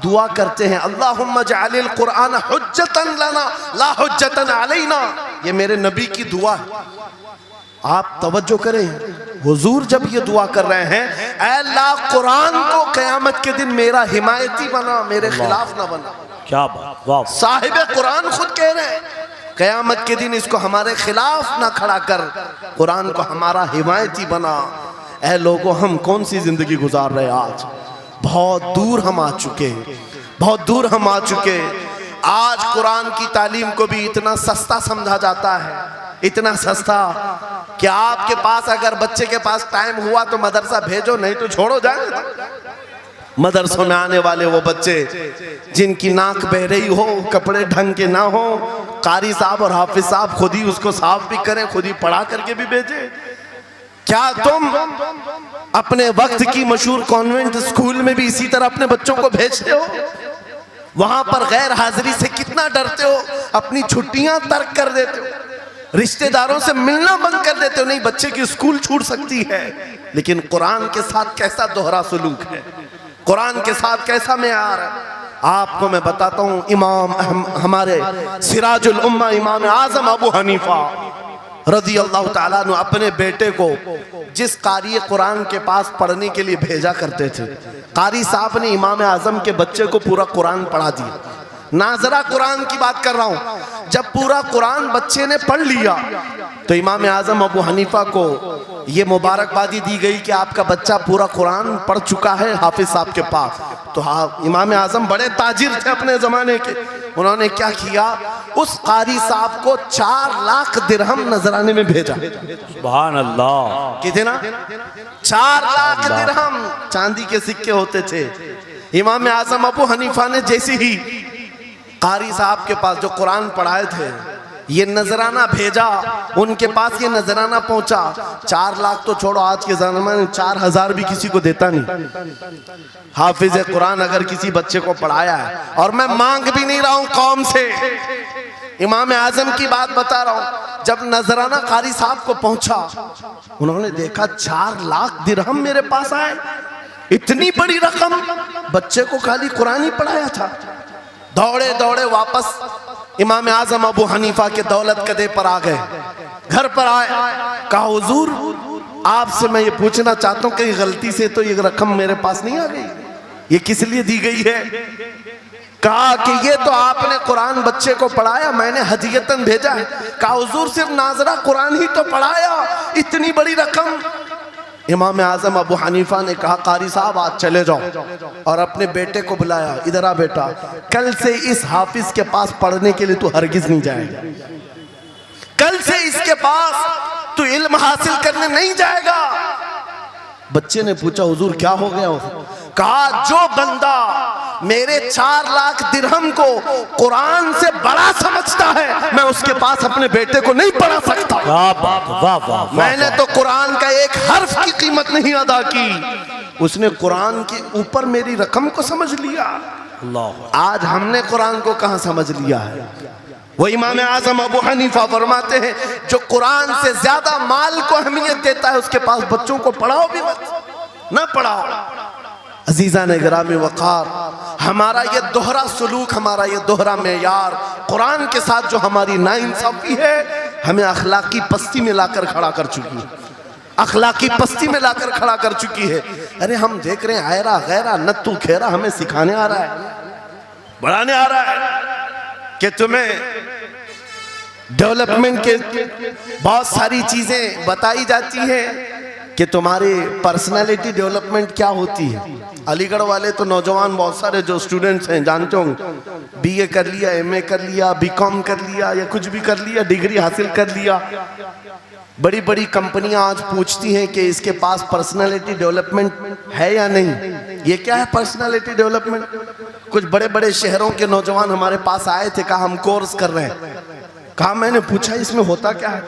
दुआ करते हैं अल्लाहुम्मा जअलिल कुरान हुज्जतन लना ला हुज्जतन अलैना। ये मेरे नबी की दुआ है, आप तवज्जो करें। हुजूर जब ये दुआ कर रहे हैं, ऐ अल्लाह कुरान को क़यामत के दिन मेरा हिमायती बना, मेरे खिलाफ ना बना। क्या बात, वाह। साहिब कुरान खुद कह रहे हैं क़यामत के दिन इसको हमारे खिलाफ ना खड़ा कर, कुरान को हमारा हिमायती बना। ऐ लोगों, हम कौन सी जिंदगी गुजार रहे आज? बहुत दूर हम आ चुके, बहुत दूर हम आ चुके। आज कुरान की तालीम को भी इतना सस्ता समझा जाता है, इतना सस्ता कि आपके पास अगर बच्चे के पास टाइम हुआ तो मदरसा भेजो, नहीं तो छोड़ो जाए। मदरसों में आने वाले वो बच्चे जिनकी नाक बह रही हो, कपड़े ढंग के ना हो, कारी साहब और हाफिज साहब खुद ही उसको साफ भी करें, खुद ही पढ़ा करके भी भेजे। क्या तुम अपने वक्त की मशहूर कॉन्वेंट स्कूल में भी इसी तरह अपने बच्चों को भेजते हो? वहां पर गैर हाजिरी से कितना डरते हो, अपनी छुट्टियां तर्क कर देते हो, रिश्तेदारों से मिलना बंद कर देते हो। नहीं, बच्चे की स्कूल छूट सकती है, लेकिन कुरान के साथ कैसा दोहरा सलूक है, कुरान के साथ कैसा मेयार है, आपको मैं बताता हूँ। इमाम हमारे सिराजुल उम्मा इमाम आजम अबू हनीफा रज़ी अल्लाह ताला अन्हु अपने बेटे को जिस कारी कुरान के पास पढ़ने के लिए भेजा करते थे, कारी साहब ने इमाम आजम के बच्चे को पूरा कुरान पढ़ा दिया। नाजरा कुरान की बात कर रहा हूँ। जब पूरा कुरान बच्चे ने पढ़ लिया तो इमाम आजम अबू हनीफा को ये मुबारकबादी दी गई कि आपका बच्चा पूरा कुरान पढ़ चुका है हाफिज साहब के पास। तो हाँ, इमाम आजम बड़े ताजिर थे अपने ज़माने के। उन्होंने क्या किया, उस कारी साहब को 4 लाख दिरहम नजराने में भेजा। सुभान अल्लाह। कितना? 4 लाख दिरहम चांदी के सिक्के होते थे। इमाम आजम अबू हनीफा ने जैसे ही कारी साहब के पास जो कुरान पढ़ाए थे ये नजराना भेजा, उनके पास ये नजराना पहुंचा, 4 लाख तो छोड़ो, आज के ज़माने में 4000 भी किसी को देता नहीं। हाफिज कुरान अगर किसी बच्चे को पढ़ाया है, और मैं मांग भी नहीं रहा हूं कौम से, इमाम आजम की बात बता रहा हूं। जब नजराना कारी साहब को पहुंचा, उन्होंने देखा 4 लाख दिरहम मेरे पास आए, इतनी बड़ी रकम, बच्चे को खाली कुरान ही पढ़ाया था। दौड़े दौड़े वापस इमाम आजम अबू हनीफा के दौलत कदे पर आ गए। घर पर आए, कहा हुजूर आपसे मैं ये पूछना चाहता हूँ कहीं गलती से तो ये रकम मेरे पास नहीं आ गई, ये किस लिए दी गई है? कहा कि ये तो आपने कुरान बच्चे को पढ़ाया, मैंने हदियतन भेजा है। कहा हुजूर सिर्फ नाजरा कुरान ही तो पढ़ाया, इतनी बड़ी रकम। इमाम आजम अबू हनीफा ने कहा कारी साहब आज चले जाओ, और अपने बेटे को बुलाया, इधर आ बेटा, कल से इस हाफिज के पास पढ़ने के लिए तू हरगिज नहीं जाएगा, कल से इसके पास तू इल्म हासिल करने नहीं जाएगा। बच्चे ने पूछा हुजूर क्या हो गया? कहा जो बंदा मेरे 4 लाख दिरहम को कुरान से बड़ा समझता है, मैं उसके पास अपने बेटे को नहीं पढ़ा सकता। मैंने तो कुरान का एक हर्फ की कीमत नहीं अदा की, उसने कुरान के ऊपर मेरी रकम को समझ लिया। आज हमने कुरान को कहां समझ लिया है? वो इमाम आजम अबू हनीफा फरमाते हैं जो कुरान से ज्यादा माल को अहमियत देता है उसके पास बच्चों को पढ़ाओ भी मत, ना पढ़ाओ। अजीजा ने गिरामी वक़ार, हमारा ये दोहरा सलूक, हमारा ये दोहरा मेयार कुरान के साथ जो हमारी नाइंसाफी है, हमें अखलाकी पस्ती में लाकर खड़ा कर चुकी है, अखलाकी पस्ती में लाकर खड़ा कर चुकी है। अरे हम देख रहे हैं आयरा गैरा नत्तू खेरा हमें सिखाने आ रहा है, बढ़ाने आ रहा है कि तुम्हें डेवलपमेंट के बहुत सारी चीजें बताई जाती हैं कि तुम्हारी पर्सनालिटी डेवलपमेंट क्या होती है। अलीगढ़ वाले तो नौजवान बहुत सारे जो स्टूडेंट्स हैं जानते होंगे, बीए कर लिया, एमए कर लिया, बीकॉम कर लिया या कुछ भी कर लिया, डिग्री हासिल कर लिया। बड़ी बड़ी कंपनियां आज पूछती हैं कि इसके पास पर्सनालिटी डेवलपमेंट है या नहीं। ये क्या है पर्सनालिटी डेवलपमेंट? कुछ बड़े बड़े शहरों के नौजवान हमारे पास आए थे, कहा हम कोर्स कर रहे हैं। कहा मैंने पूछा इसमें होता क्या है?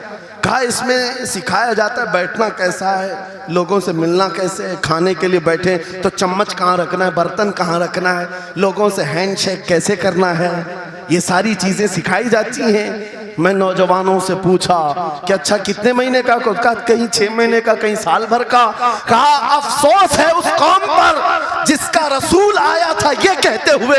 कहा इसमें सिखाया जाता है बैठना कैसा है, लोगों से मिलना कैसे है, खाने के लिए बैठे तो चम्मच कहाँ रखना है, बर्तन कहाँ रखना है, लोगों से हैंडशेक कैसे करना है, ये सारी चीज़ें सिखाई जाती हैं। मैं नौजवानों से पूछा कि अच्छा कितने महीने का? कहा कहीं 6 महीने का, कहीं साल भर का। कहा अफसोस है उस कौम पर जिसका रसूल आया था ये कहते हुए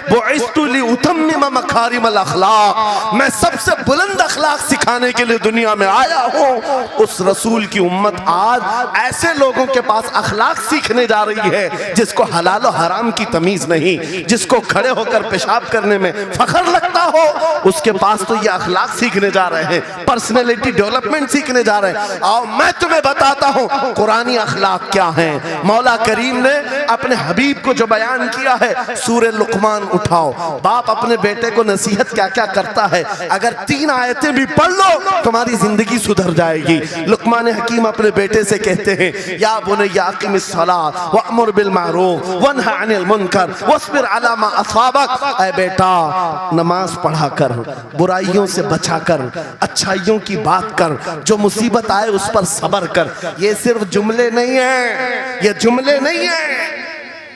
बुइस्तु लिउतम्मिम मकारिमल अखलाक, मैं सबसे बुलंद अखलाक सिखाने के लिए दुनिया में आया हूँ। उस रसूल की उम्मत आज ऐसे लोगों के पास अखलाक सीखने जा रही है जिसको हलाल और हराम की तमीज नहीं, जिसको खड़े होकर पेशाब करने में फख्र लगता हो, उसके पास तो ये अखलाक सीखने जा रहे हैं, पर्सनैलिटी डेवलपमेंट सीखने जा रहे हैं। और मैं तुम्हें बताता हूं कुरानी अखलाक क्या है। मौला करीम ने अपने हबीब को जो बयान किया है, सूरह लुकमान उठाओ, बाप अपने बेटे को नसीहत क्या क्या करता है, अगर 3 आयतें भी पढ़ लो तुम्हारी जिंदगी सुधर जाएगी। लुकमान हकीम अपने बेटे से कहते हैं या बुनय्या अक़िमिस सलात वअमुर बिल मारूफ वन्हा अनिल मुनकर वस्बिर अला मा असाबक, ऐ बेटा नमाज पढ़ा कर, बुराइयों से बचा कर, अच्छाइयों की बात कर, जो मुसीबत आए उस पर सब्र कर। ये सिर्फ जुमले नहीं है, ये जुमले नहीं है।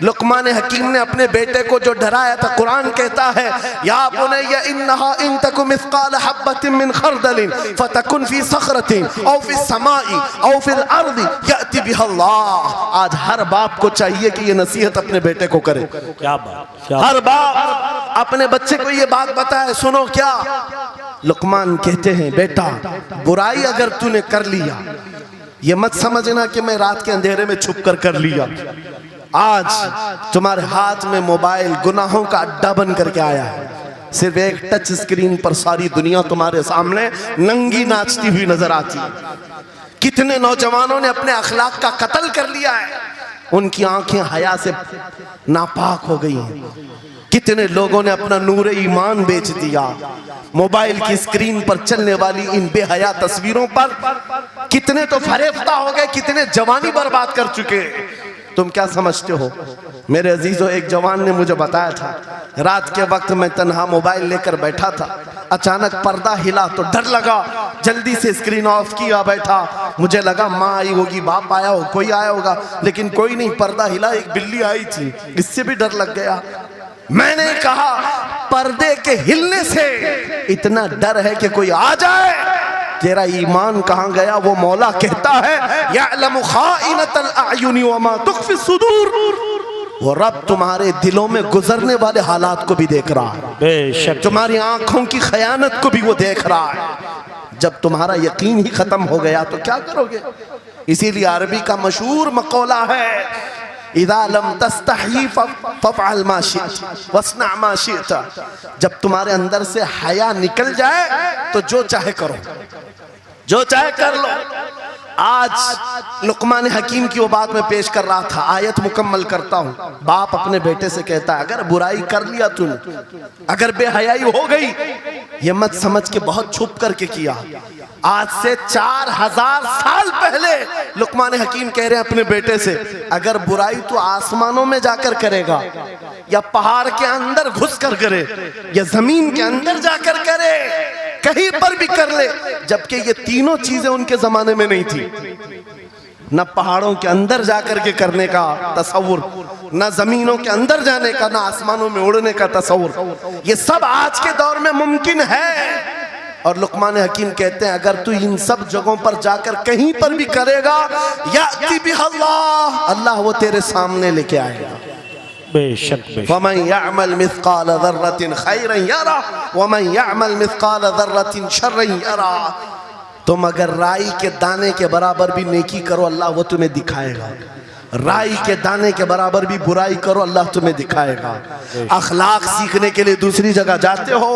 लुकमान हकीम ने अपने बेटे को जो डराया था, कुरान कहता है या बुनय्या इन्नहा इन तकु मिस्काल हब्बतिन मिन खरदलिन फतकुन फी सखरतिन औ फी समाई औ फिल अर्दी याति बिहल्लाह। आज हर बाप को चाहिए कि ये नसीहत अपने बेटे को करे। क्या बात, हर बाप अपने बच्चे को ये बात बताए, सुनो क्या लुकमान कहते हैं, बेटा बुराई अगर तूने कर लिया, ये मत समझना कि मैं रात के अंधेरे में छुप कर लिया। आज तुम्हारे हाथ में मोबाइल गुनाहों का अड्डा बन करके आया है, सिर्फ एक टच स्क्रीन पर सारी दुनिया तुम्हारे सामने नंगी नाचती हुई नजर आती है। कितने नौजवानों ने अपने अखलाक का कत्ल कर लिया है, उनकी आंखें हया से नापाक हो गई हैं। कितने लोगों ने अपना नूरे ईमान बेच दिया मोबाइल की स्क्रीन पर चलने वाली इन बेहया तस्वीरों पर। कितने तो फरेफ्ता हो गए, कितने जवानी बर्बाद कर चुके। तुम क्या समझते हो मेरे अजीजों? एक जवान ने मुझे बताया था, रात के वक्त मैं तन्हा मोबाइल लेकर बैठा था, अचानक पर्दा हिला तो डर लगा, जल्दी से स्क्रीन ऑफ किया, बैठा। मुझे लगा माँ आई होगी, बाप आया हो, कोई आया होगा, लेकिन कोई नहीं। पर्दा हिला, एक बिल्ली आई थी, इससे भी डर लग गया। मैंने कहा पर्दे के हिलने से इतना डर है कि कोई आ जाए, तेरा ईमान कहाँ गया? वो मौला कहता है यअलमु खाइनतल अयुनि वमा तुख्फी सुदूर। वो रब तुम्हारे दिलों में गुजरने वाले हालात को भी देख रहा है, बेशक तुम्हारी आंखों की खयानत को भी वो देख रहा है। जब तुम्हारा यकीन ही खत्म हो गया तो क्या करोगे? इसीलिए अरबी का मशहूर मकौला है, इज़ा लम तस्तही फफ़अल मा शिअत वस्ना मा शिअत। जब तुम्हारे अंदर से हया निकल जाए तो जो चाहे करो, जो चाहे कर लो। आज लुकमान हकीम की वो बात मैं पेश कर रहा था, आयत मुकम्मल करता हूँ। बाप अपने बेटे से कहता है, अगर बुराई कर लिया तूने, अगर बेहयाई हो गई, ये मत समझ के बहुत छुप करके किया। आज से 4000 साल पहले लुकमान हकीम कह रहे हैं अपने बेटे से, अगर बुराई तो आसमानों में जाकर करेगा, या पहाड़ के अंदर घुस कर करे, या जमीन के अंदर जाकर करे, कहीं पर भी कर ले। जबकि ये तीनों चीजें उनके जमाने में नहीं थी, न पहाड़ों के अंदर जाकर के करने का तसव्वुर, न जमीनों के अंदर जाने का, न आसमानों में उड़ने का तसव्वुर। ये सब आज के दौर में मुमकिन है। और लुकमान हकीम कहते हैं, अगर तू इन सब जगहों पर जाकर कहीं पर भी करेगा, याती बिहल्लाह, अल्लाह वो तेरे सामने लेके आएगा। बेशक फमन यअमल मिस्काल ज़र्रतिन खैरन यरा वमन यअमल मिस्काल ज़र्रतिन शर्रन यरा। तुम अगर राई के दाने के बराबर भी नेकी करो, अल्लाह वो तुम्हें दिखाएगा। राई के दाने के बराबर भी बुराई करो, अल्लाह तुम्हें दिखाएगा। अखलाक सीखने के लिए दूसरी जगह जाते हो,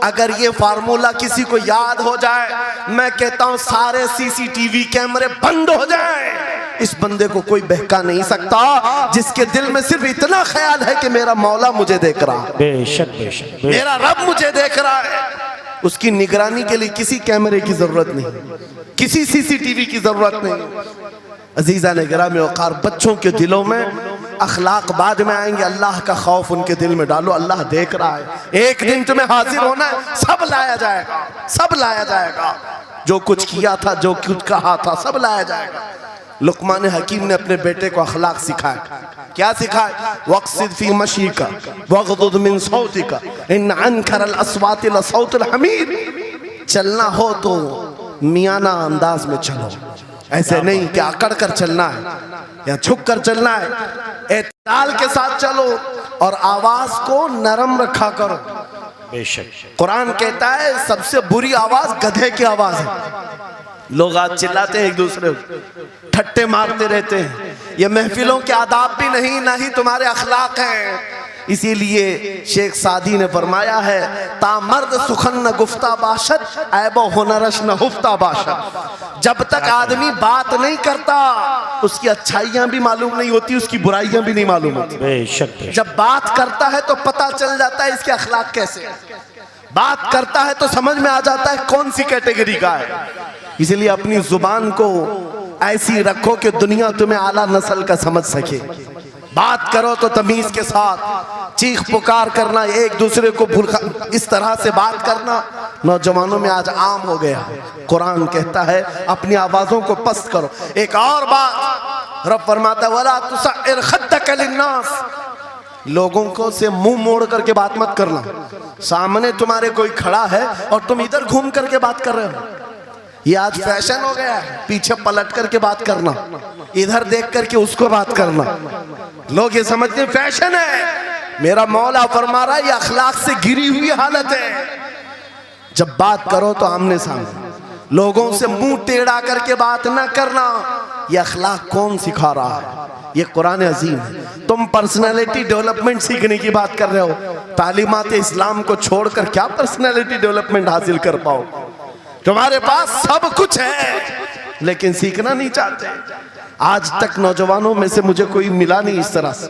अगर ये फार्मूला किसी को याद हो जाए, मैं कहता हूँ सारे सीसीटीवी कैमरे बंद हो जाए, इस बंदे को कोई बहका नहीं सकता, जिसके दिल में सिर्फ इतना ख्याल है कि मेरा मौला मुझे देख रहा है, बेशक बेशक मेरा रब मुझे देख रहा है। उसकी निगरानी के लिए किसी कैमरे की जरूरत नहीं, किसी सीसीटीवी की जरूरत नहीं। अजीजा ने गिरामी वक़ार, बच्चों के दिलों में अखलाक बाद में आएंगे, अल्लाह का खौफ उनके दिल में डालो। अल्लाह देख रहा है, एक दिन तुम्हें हाजिर होना है, सब लाया जाएगा, सब लाया जाएगा। जो कुछ किया था, जो कुछ कहा था, सब लाया जाएगा। लुकमान हकीम ने अपने बेटे को अखलाक सिखाया। क्या सिखाया? वक़्सिद फी मशीका वग़दुद मिन सौतिका इन अनकरल अस्वाति लसौतुल हमीर। चलना हो तो मियाना अंदाज में चलो, ऐसे नहीं कि अकड़ कर चलना है या झुक कर चलना है। एतदाल के साथ चलो और आवाज को नरम रखा करो। बेशक कुरान कहता है सबसे बुरी आवाज गधे की आवाज है। लोग आज चिल्लाते हैं, एक दूसरे को ठट्टे मारते रहते हैं। ये महफिलों के आदाब भी नहीं, ना ही तुम्हारे अखलाक हैं। इसीलिए शेख सादी ने फरमाया है, तामर्द सुखन न गुफ्ता बाशत ऐबो हुनरश न हुफ्ता बाशत। जब तक आदमी बात नहीं करता, उसकी अच्छाइयां भी मालूम नहीं होती, उसकी बुराइयां भी नहीं मालूम होती। बेशक जब बात करता है तो पता चल जाता है इसके अखलाक कैसे हैं। बात करता है तो समझ में आ जाता है कौन सी कैटेगरी का है। इसलिए अपनी जुबान को ऐसी रखो कि दुनिया तुम्हें आला नस्ल का समझ सके। बात करो तो तमीज के साथ, चीख पुकार करना, एक दूसरे को भूखा इस तरह से बात करना नौजवानों में आज आम हो गया। कुरान कहता है अपनी आवाजों को पस्त करो। एक और बात रब फरमाता है, वला तुसइर खद्दक लिन्नास, लोगों को से मुंह मोड़ करके बात मत करना। सामने तुम्हारे कोई खड़ा है और तुम इधर घूम करके बात कर रहे हो, ये आज फैशन हो गया है। पीछे पलट करके बात करना, इधर देख करके उसको बात करना, लोग ये समझते हैं फैशन है। मेरा मौला फरमा रहा है ये अखलाक से गिरी हुई हालत है। जब बात करो तो आमने सामने, लोगों से मुंह टेढ़ा करके बात ना करना। ये अखलाक कौन सिखा रहा है? ये कुरान अजीम है। तुम पर्सनालिटी डेवलपमेंट सीखने की बात कर रहे हो, तालीमात इस्लाम को छोड़कर क्या पर्सनालिटी डेवलपमेंट हासिल कर पाओ? तुम्हारे पास सब कुछ है लेकिन सीखना नहीं चाहते। आज तक नौजवानों में से मुझे कोई मिला नहीं इस तरह से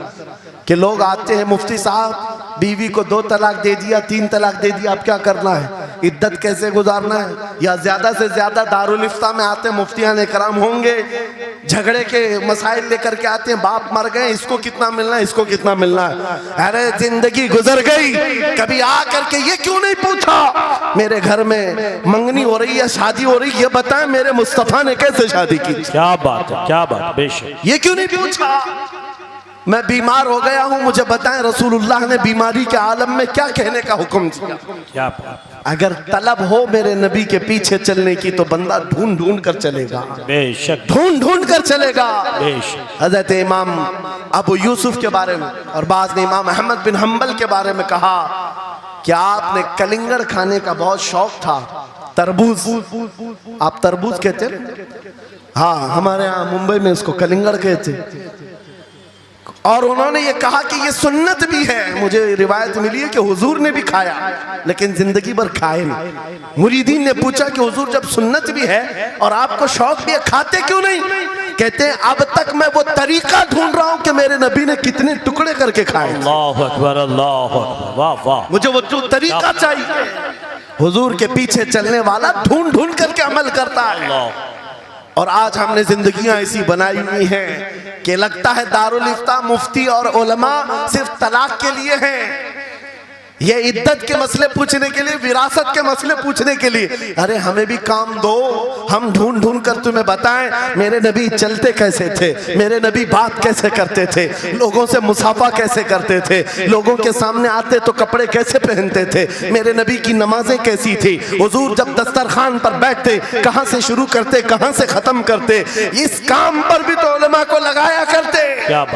कि लोग आते हैं, मुफ्ती साहब बीवी को 2 तलाक दे दिया, 3 तलाक दे दिया, अब क्या करना है, इद्दत कैसे गुजारना है? या ज्यादा से ज्यादा दारुल इफ्ता में आते हैं, मुफ्तियान इकराम होंगे, झगड़े के मसाइल लेकर के आते हैं, बाप मर गए, इसको कितना मिलना है, इसको कितना मिलना है। अरे जिंदगी गुजर गई, कभी आ करके ये क्यों नहीं पूछा मेरे घर में मंगनी हो रही है, शादी हो रही, ये बताएं मेरे मुस्तफा ने कैसे शादी की? क्या बात है, क्या बात, बेशक। ये क्यों नहीं पूछा? मैं बीमार हो गया हूं, मुझे बताएं रसूलुल्लाह ने बीमारी के आलम में क्या कहने का हुक्म दिया? क्या बात। अगर तलब हो मेरे नबी के पीछे चलने की तो बंदा ढूंढ ढूंढ कर चलेगा, बेशक ढूंढ ढूंढ कर चलेगा। बेशक। हजरत इमाम अबू यूसुफ के बारे में और बाद में इमाम अहमद बिन हम्बल के बारे में कहा कि आपने कलिंगड़ खाने का बहुत शौक था। तरबूज, आप तरबूज कहते हैं? हाँ, हमारे यहाँ मुंबई में इसको कलिंगड़ कहते। और उन्होंने ये कहा कि ये सुन्नत भी है। मुझे रिवायत मिली है कि हुजूर ने भी खाया, लेकिन जिंदगी भर खाए नहीं। मुरीदीन ने पूछा कि हुजूर जब सुन्नत भी है और आपको शौक भी है, खाते क्यों नहीं? कहते हैं अब तक मैं वो तरीका ढूंढ रहा हूं कि मेरे नबी ने कितने टुकड़े करके खाए। अल्लाहु अकबर, अल्लाहु अकबर, वाह वाह। मुझे वो जो तरीका चाहिए। हुजूर के पीछे चलने वाला ढूंढ ढूंढ करके अमल करता है। और आज हमने जिंदगियां ऐसी बनाई हुई हैं कि लगता है दारुल इफ्ता, मुफ्ती और उलमा सिर्फ तलाक के लिए हैं, ये इद्दत के मसले पूछने के लिए, विरासत के मसले पूछने के लिए। अरे हमें भी काम दो, हम ढूंढ ढूंढ कर तुम्हें बताएं मेरे नबी चलते कैसे थे, मेरे नबी बात कैसे करते थे, लोगों से मुसाफा कैसे करते थे, लोगों के सामने आते तो कपड़े कैसे पहनते थे, मेरे नबी की नमाजें कैसी थी, हुजूर जब दस्तरखान पर बैठते कहां से शुरू करते कहां से खत्म करते। इस काम पर भी तो उलमा को लगाया करते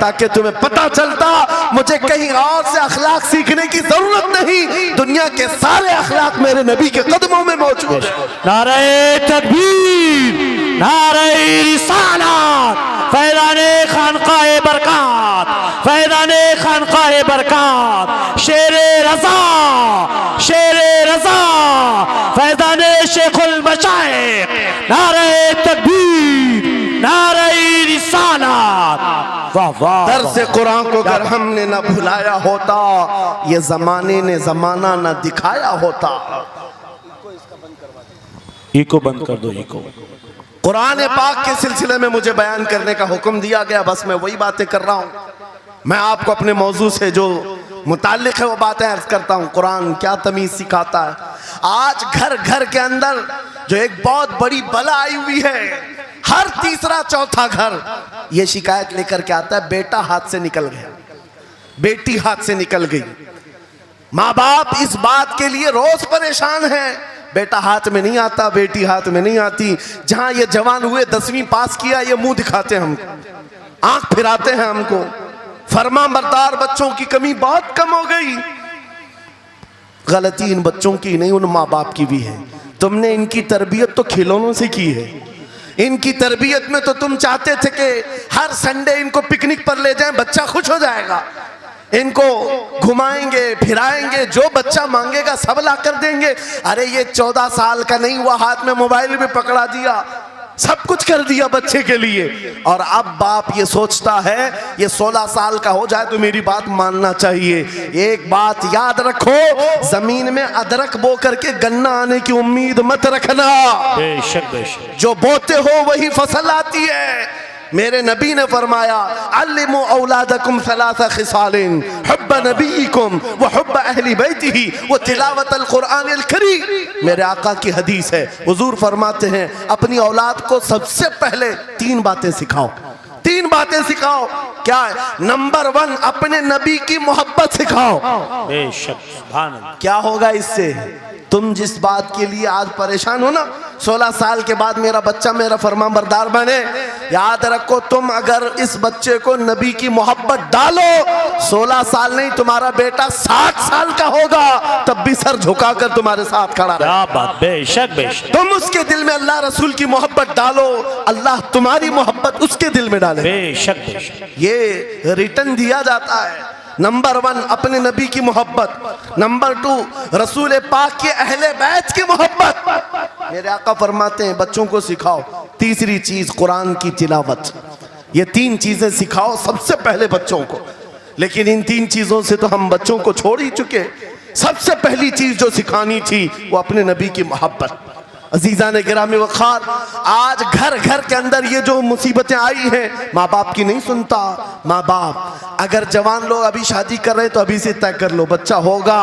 ताकि तुम्हें पता चलता मुझे कहीं और से अखलाक सीखने की जरूरत नहीं, दुनिया के सारे अखलाक मेरे नबी के कदमों में मौजूद है। नारे तकबीर, नारे रिसालत, फैज़ाने खानकाए बरकत, फैज़ाने खानकाए बरकत, शेरे रज़ा, शेरे रज़ा, फैज़ाने शेखुल मशाइख, नारे तकबीर, नारे रिसालत, वाह वाह। दर्स कुरान को अगर हमने न भुलाया होता, ये जमाने ने जमाना न दिखाया होता। इको बंद कर दो, इको। कुरान पाक के सिलसिले में मुझे बयान करने का हुक्म दिया गया, बस मैं वही बातें कर रहा हूँ। मैं आपको अपने मौजू से जो मुताल्लिक है वो बातें अर्ज करता हूँ। कुरान क्या तमीज सिखाता है। आज घर घर के अंदर जो एक बहुत बड़ी बला आई हुई है, हर तीसरा चौथा घर ये शिकायत लेकर के आता है बेटा हाथ से निकल गया, बेटी हाथ से निकल गई। माँ बाप इस बात के लिए रोज परेशान है, बेटा हाथ में नहीं आता, बेटी हाथ में नहीं आती। जहां ये जवान हुए 10वीं पास किया, ये मुंह दिखाते हैं हमको, आंख फिराते हैं हमको। फरमा बरदार बच्चों की कमी बहुत कम हो गई। गलती इन बच्चों की नहीं, उन माँ बाप की भी है। तुमने इनकी तरबियत तो खिलौनों से की है। इनकी तरबियत में तो तुम चाहते थे कि हर संडे इनको पिकनिक पर ले जाएं, बच्चा खुश हो जाएगा, इनको घुमाएंगे फिराएंगे, जो बच्चा मांगेगा सब ला कर देंगे। अरे ये 14 साल का नहीं हुआ, हाथ में मोबाइल भी पकड़ा दिया, सब कुछ कर दिया बच्चे के लिए। और अब बाप ये सोचता है ये 16 साल का हो जाए तो मेरी बात मानना चाहिए। एक बात याद रखो, जमीन में अदरक बो करके गन्ना आने की उम्मीद मत रखना। बेशक बेशक, जो बोते हो वही फसल आती है। मेरे नबी ने फरमाया अल्लिमु औलादकुम सलासा खिसालिन हुब्ब नबीकुम व हुब्ब अहली बैतिही व तिलावतल कुरानिल करीम। मेरे आका की हदीस है, हुजूर फरमाते हैं अपनी औलाद को सबसे पहले 3 बातें सिखाओ, 3 बातें सिखाओ। क्या है? नंबर 1 अपने नबी की मोहब्बत सिखाओ। बेशक, सुभान अल्लाह। क्या होगा इससे? तुम जिस बात के लिए आज परेशान हो ना, 16 साल के बाद मेरा बच्चा मेरा फरमाबरदार बने, याद रखो तुम अगर इस बच्चे को नबी की मोहब्बत डालो, 16 साल नहीं तुम्हारा बेटा 60 साल का होगा तब भी सर झुकाकर तुम्हारे साथ खड़ा रहे। क्या बात, बेशक बेशक। तुम उसके दिल में अल्लाह रसूल की मोहब्बत डालो, अल्लाह तुम्हारी मोहब्बत उसके दिल में डाले। बेशक बेशक, ये रिटर्न दिया जाता है। नंबर 1 अपने नबी की मोहब्बत, नंबर 2 रसूल पाक के अहले बैत की मोहब्बत। मेरे आका फरमाते हैं बच्चों को सिखाओ। तीसरी चीज कुरान की तिलावत। ये 3 चीजें सिखाओ सबसे पहले बच्चों को। लेकिन इन 3 चीजों से तो हम बच्चों को छोड़ ही चुके। सबसे पहली चीज जो सिखानी थी वो अपने नबी की मोहब्बत। अजीजा ने गिरामी वखार, आज घर घर के अंदर ये जो मुसीबतें आई हैं, माँ बाप की नहीं सुनता। माँ बाप अगर जवान लोग अभी शादी कर रहे हैं तो अभी से तय कर लो, बच्चा होगा,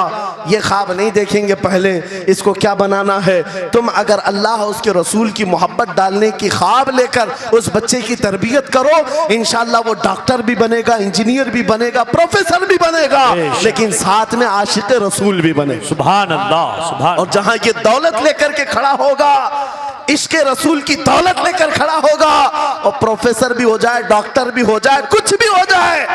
ये ख्वाब नहीं देखेंगे पहले इसको क्या बनाना है। तुम अगर अल्लाह उसके रसूल की मोहब्बत डालने की ख्वाब लेकर उस बच्चे की तरबियत करो, इंशाल्लाह वो डॉक्टर भी बनेगा, इंजीनियर भी बनेगा, प्रोफेसर भी बनेगा, लेकिन साथ में आशिक़ रसूल भी बने। सुभान अल्लाह, सुभान। और जहां ये दौलत लेकर के खड़ा होगा इश्क रसूल की दौलत लेकर खड़ा होगा और प्रोफेसर भी हो जाए, डॉक्टर भी हो जाए, कुछ भी हो जाए।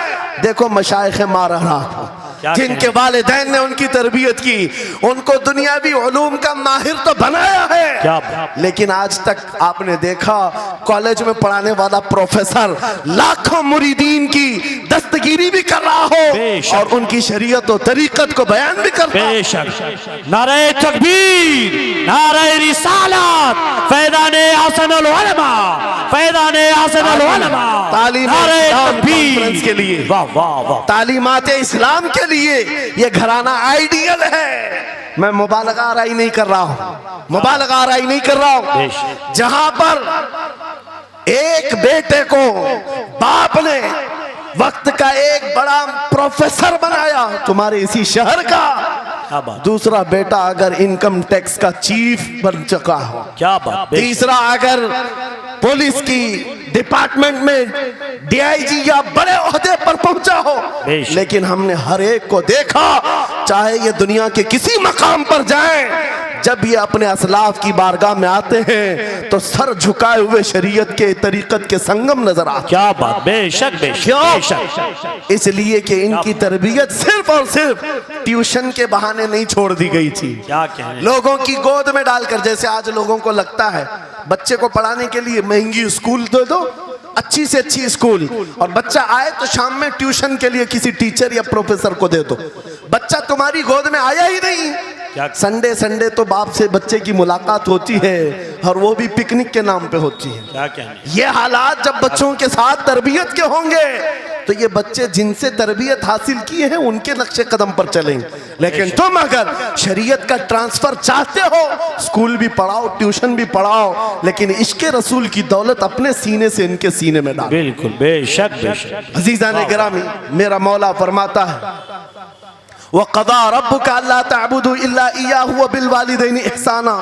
देखो मशाइख मारा रहा, जिनके वालिदैन ने उनकी तरबियत की, उनको दुनियावी उलूम का माहिर तो बनाया है, लेकिन आज तक आपने देखा कॉलेज में पढ़ाने वाला प्रोफेसर लाखों मुरीदीन की दस्तगीरी भी कर रहा हो और उनकी शरीयत और तरीकत को बयान भी करता हो। बेशक। नारे तकबीर, नारे रिसालत, फैज़ाने हसनुल उलमा, फैज़ाने हसनुल उलमा। तालीम के लिए, वाह वाह वाह, तालीमात इस्लाम के लिए ये घराना आइडियल है। मैं मुबालगा आराई नहीं कर रहा हूं, मुबालगा आराई नहीं कर रहा हूं। जहां पर एक बेटे को बाप ने वक्त का एक बड़ा प्रोफेसर बनाया तुम्हारे इसी शहर का, दूसरा बेटा अगर इनकम टैक्स का चीफ बन चुका हो, क्या बात, तीसरा अगर पुलिस की डिपार्टमेंट में डीआईजी या बड़े ओहदे पर पहुंचा हो, लेकिन हमने हर एक को देखा, चाहे ये दुनिया के किसी मकाम पर जाएं, जब ये अपने असलाफ की बारगाह में आते हैं तो सर झुकाए हुए शरीयत के तरीकत के संगम नजर आते। क्या बात, बेशक बेशक। इसलिए कि इनकी तरबियत सिर्फ और सिर्फ ट्यूशन के बहाने नहीं छोड़ दी गई थी, क्या कहने, लोगों की गोद में डालकर। जैसे आज लोगों को लगता है बच्चे को पढ़ाने के लिए महंगी स्कूल दे दो, अच्छी से अच्छी स्कूल, और बच्चा आए तो शाम में ट्यूशन के लिए किसी टीचर या प्रोफेसर को दे दो। बच्चा तुम्हारी गोद में आया ही नहीं। संडे संडे तो बाप से बच्चे की मुलाकात होती है और वो भी पिकनिक के नाम पे होती है। क्या कहने, ये हालात जब बच्चों के साथ तरबियत के होंगे तो ये बच्चे जिनसे तरबियत हासिल किए हैं उनके नक्शे कदम पर चलेंगे। लेकिन तुम अगर शरीयत का ट्रांसफर चाहते हो, स्कूल भी पढ़ाओ, ट्यूशन भी पढ़ाओ, लेकिन इश्क रसूल की दौलत अपने सीने से इनके सीने में डालो। बिल्कुल बेशक बेशक। अजीज़ान गिरामी, मेरा मौला फरमाता है वक़ज़ा रब्बुका अल्ला तअबुदू इल्ला इय्याहु व बिल वालिदैनि इहसाना।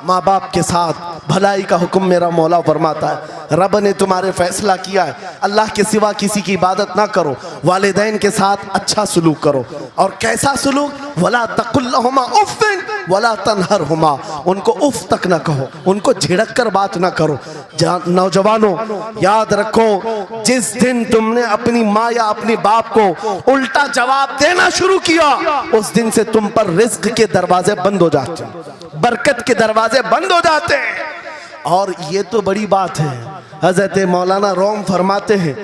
माँ बाप के साथ भलाई का हुक्म मेरा मौला फरमाता है। रब ने तुम्हारे फैसला किया है अल्लाह के सिवा किसी की इबादत ना करो, वालिदैन के साथ अच्छा सलूक करो। और कैसा सलूक? वला तकुल्लहुमा उफ़्फ़िन वला तनहरहुमा, उनको उफ तक ना कहो, उनको झिड़क कर बात ना करो। नौजवानों याद रखो, जिस दिन तुमने अपनी माँ या अपने बाप को उल्टा जवाब देना शुरू किया, उस दिन से तुम पर रिज्क के दरवाजे बंद हो जाते हैं, बरकत के दरवाजे बंद हो जाते हैं। और ये तो बड़ी बात है, हजरत मौलाना रोम फरमाते हैं,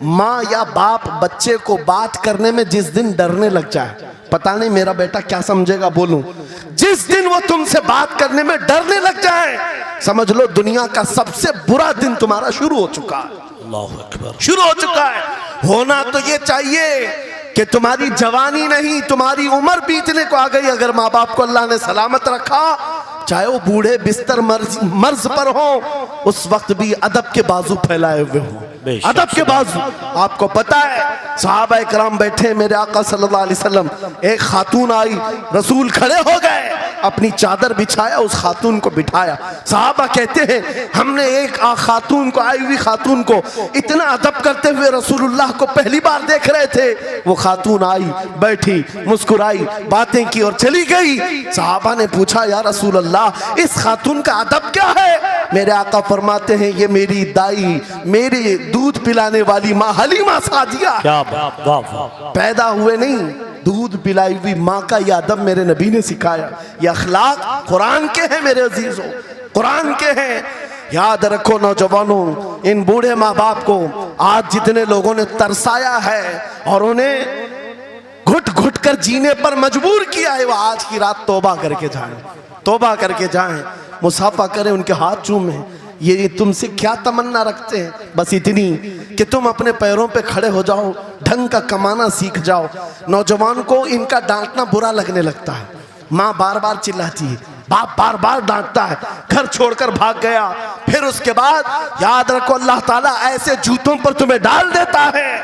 माँ या बाप बच्चे को बात करने में जिस दिन डरने लग जाए, पता नहीं मेरा बेटा क्या समझेगा बोलूं, जिस दिन वो तुमसे बात करने में डरने लग जाए, समझ लो दुनिया का सबसे बुरा दिन तुम्हारा शुरू हो चुका है। अल्लाहु अकबर। शुरू हो चुका है। होना तो ये चाहिए कि तुम्हारी जवानी नहीं, तुम्हारी उम्र बीतने को आ गई, अगर माँ बाप को अल्लाह ने सलामत रखा, चाहे वो बूढ़े बिस्तर मर्ज पर हो, उस वक्त भी अदब के बाजू फैलाए हुए हो, अदब के बाजू। आपको पता है सहाबा इकराम बैठे, मेरे आका सल्लल्लाहु अलैहि वसल्लम, एक खातून आई, रसूल खड़े हो गए, अपनी चादर बिछाया, उस खातून को बिठाया। सहाबा कहते हैं हमने एक खातून को, आई हुई खातून को इतना अदब करते हुए रसूलुल्लाह को पहली बार देख रहे थे। वो खातून आई, बैठी, मुस्कुराई, बातें की और चली गई। सहाबा ने पूछा या रसूल अल्लाह, इस खातून का अदब क्या है? मेरे आका फरमाते हैं ये मेरी दाई, मेरी दूध पिलाने वाली माँ हलीमा सादिया। क्या बात, वाह वाह। पैदा हुए नहीं, दूध पिलाई हुई माँ का यह अदब मेरे नबी ने सिखाया। ये अखलाक कुरान के हैं मेरे अजीजों, कुरान के हैं। याद रखो नौजवानों, इन बूढ़े माँ बाप को आज जितने लोगों ने तरसाया है और उन्हें घुट घुट कर जीने पर मजबूर किया है, वो आज की रात तौबा करके जाएं, तौबा करके जाएं, मुसाफा करें, उनके हाथ चूमें। ये तुमसे क्या तमन्ना रखते हैं? बस इतनी कि तुम अपने पैरों पे खड़े हो जाओ, ढंग का कमाना सीख जाओ। नौजवान को इनका डांटना बुरा लगने लगता है, माँ बार बार चिल्लाती है, बाप बार बार डांटता है, घर छोड़कर भाग गया, फिर उसके बाद याद रखो अल्लाह ताला ऐसे जूतों पर तुम्हें डाल देता है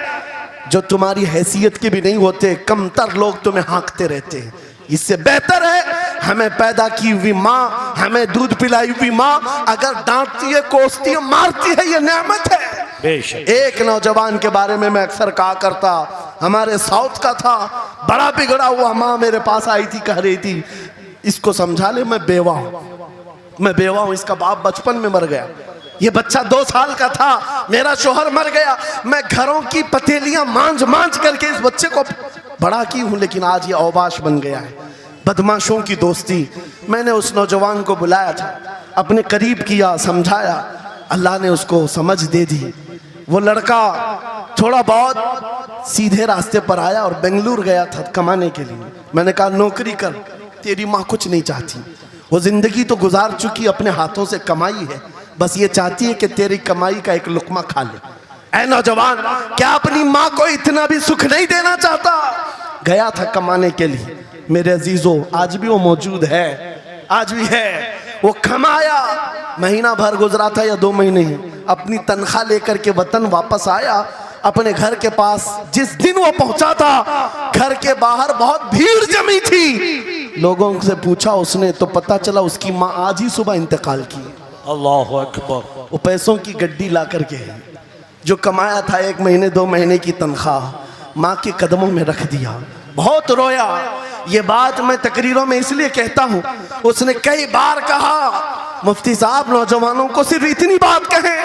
जो तुम्हारी हैसियत के भी नहीं होते, कमतर लोग तुम्हें हाँकते रहते हैं। इससे बेहतर है हमें पैदा की हुई माँ, हमें दूध पिलाई हुई माँ अगर डांटती है, कोसती है, मारती है, ये नेमत है। एक नौजवान के बारे में मैं अक्सर कहा करता, हमारे साउथ का था, बड़ा बिगड़ा हुआ, माँ मेरे पास आई थी, कह रही थी इसको समझा ले मैं बेवा हूं, मैं बेवा हूं, इसका बाप बचपन में मर गया, ये बच्चा 2 साल का था, मेरा शोहर मर गया, मैं घरों की पतेलियां मांझ मांझ करके इस बच्चे को बड़ा की हूं, लेकिन आज ये औबाश बन गया है। बदमाशों की दोस्ती। मैंने उस नौजवान को बुलाया था, अपने करीब किया, समझाया, अल्लाह ने उसको समझ दे दी। वो लड़का थोड़ा बहुत सीधे रास्ते पर आया और बेंगलुरु गया था कमाने के लिए। मैंने कहा नौकरी कर, तेरी माँ कुछ नहीं चाहती, वो जिंदगी तो गुजार चुकी, अपने हाथों से कमाई है, बस ये चाहती है कि तेरी कमाई का एक लुकमा खा ले। ऐ नौजवान, क्या अपनी माँ को इतना भी सुख नहीं देना चाहता? गया था कमाने के लिए। मेरे अजीजों, आज भी वो मौजूद है, आज भी है। वो कमाया, महीना भर गुजरा था या 2 महीने ही, अपनी तनख्वाह लेकर के वतन वापस आया। अपने घर के पास जिस दिन वो पहुंचा था, घर के बाहर बहुत भीड़ जमी थी। लोगों से पूछा उसने तो पता चला उसकी माँ आज ही सुबह इंतकाल की। अल्लाहु अकबर। वो पैसों की गड्डी ला करके जो कमाया था 1 महीने 2 महीने की तनख्वाह माँ के कदमों में रख दिया। बहुत रोया। ये बात मैं तकरीरों में इसलिए कहता हूँ, उसने कई बार कहा मुफ्ती साहब नौजवानों को सिर्फ इतनी बात कहें,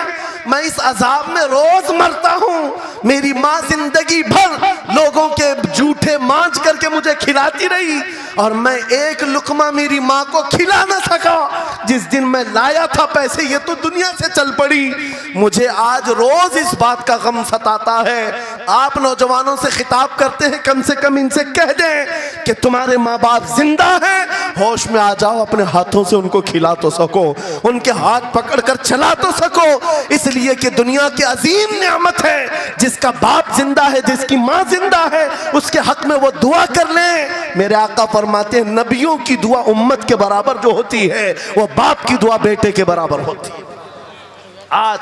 मैं इस अजाब में रोज मरता हूँ। मेरी माँ जिंदगी भर लोगों के जूठे मांझ करके मुझे खिलाती रही और मैं एक लुकमा मेरी माँ को खिला ना सका। जिस दिन मैं लाया था पैसे, ये तो दुनिया से चल पड़ी। मुझे आज रोज इस बात का गम सताता है। आप नौजवानों से खिताब करते हैं, कम से कम इनसे कह दें कि तुम्हारे माँ बाप जिंदा हैं, होश में आ जाओ, अपने हाथों से उनको खिला तो सको, उनके हाथ पकड़कर चला तो सको। इसलिए कि दुनिया की अजीम नेमत है, जिसका बाप जिंदा है, जिसकी माँ जिंदा है, उसके हक में वो दुआ कर ले। मेरे आका फरमाते हैं नबियों की दुआ उम्मत के बराबर जो होती है, वो बाप की दुआ बेटे के बराबर होती है। आज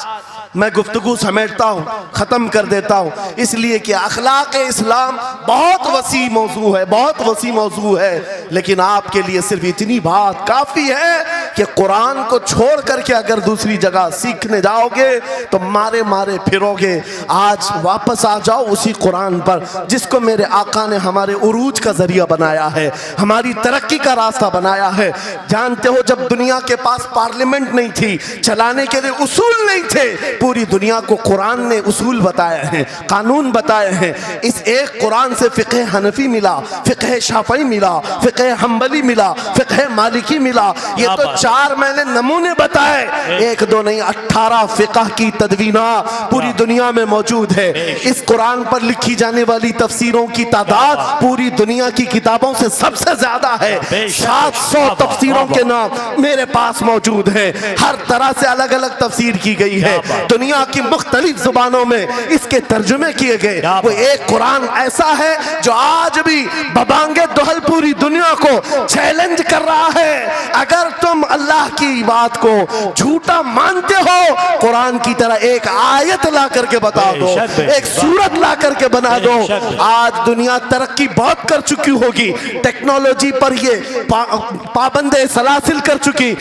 मैं गुफ्तगू समेटता हूँ, ख़त्म कर देता हूँ, इसलिए कि अखलाक इस्लाम बहुत वसी मौजू है, बहुत वसी मौजू है। लेकिन आपके लिए सिर्फ इतनी बात काफ़ी है कि कुरान को छोड़ करके अगर दूसरी जगह सीखने जाओगे तो मारे मारे फिरोगे। आज वापस आ जाओ उसी कुरान पर जिसको मेरे आका ने हमारे उरूज का जरिया बनाया है, हमारी तरक्की का रास्ता बनाया है। जानते हो, जब दुनिया के पास पार्लियामेंट नहीं थी, चलाने के लिए उसूल नहीं थे, पूरी दुनिया को कुरान ने उसूल बताए हैं, कानून बताए हैं। इस एक कुरान से फ़िक़्ह हनफी मिला, फ़िक़्ह शाफ़ई मिला, फ़िक़्ह हम्बली मिला, फ़िक़्ह मालिकी मिला। ये तो 4 मैंने नमूने बताए, 1 2 नहीं, 18 फ़िक़्ह की तदवीना पूरी दुनिया में मौजूद है। इस कुरान पर लिखी जाने वाली तफसीरों की तादाद पूरी दुनिया की किताबों से सबसे ज्यादा है। 700 तफसीरों के नाम मेरे पास मौजूद हैं। हर तरह से अलग अलग तफसीर की गई है, दुनिया की मुख्तलिफ जुबानों में इसके तर्जुमे किए गए। वो एक कुरान ऐसा है जो आज भी बबांगे दोहल पूरी दुनिया को चैलेंज कर रहा है। अगर तुम अल्लाह की बात को झूठा मानते हो, कुरान की तरह एक आयत ला करके बता दो, एक सूरत ला करके बना दो। आज दुनिया तरक्की बहुत कर चुकी होगी, टेक्नोलॉजी पर ये पाबंदे सलासिल कर चुकी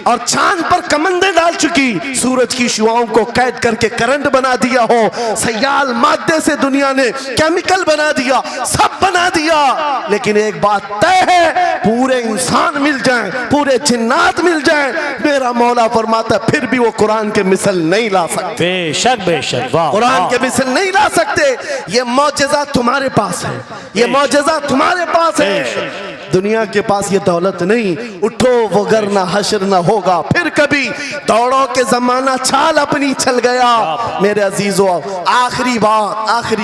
और चांद पर कमंदे डाल चुकी, सूरज की शुआओं को कैद करके करंट बना दिया हो, सयाल मादे से दुनिया ने केमिकल बना दिया, सब बना दिया। लेकिन एक बात तय है, पूरे इंसान मिल जाएं, पूरे जिन्नात मिल जाएं, मेरा मौला फरमाता फिर भी वो कुरान के मिसल नहीं ला सकते। बेशक बेशक, वाह, कुरान के मिसल नहीं ला सकते। ये मौजज़ा तुम्हारे पास है, ये मौजज़ा तुम्हारे पास है, दुनिया के पास ये दौलत नहीं। उठो वगरना हश्र न होगा फिर कभी, दौड़ो के जमाना चाल अपनी चल गया। मेरे अजीजों, आखिरी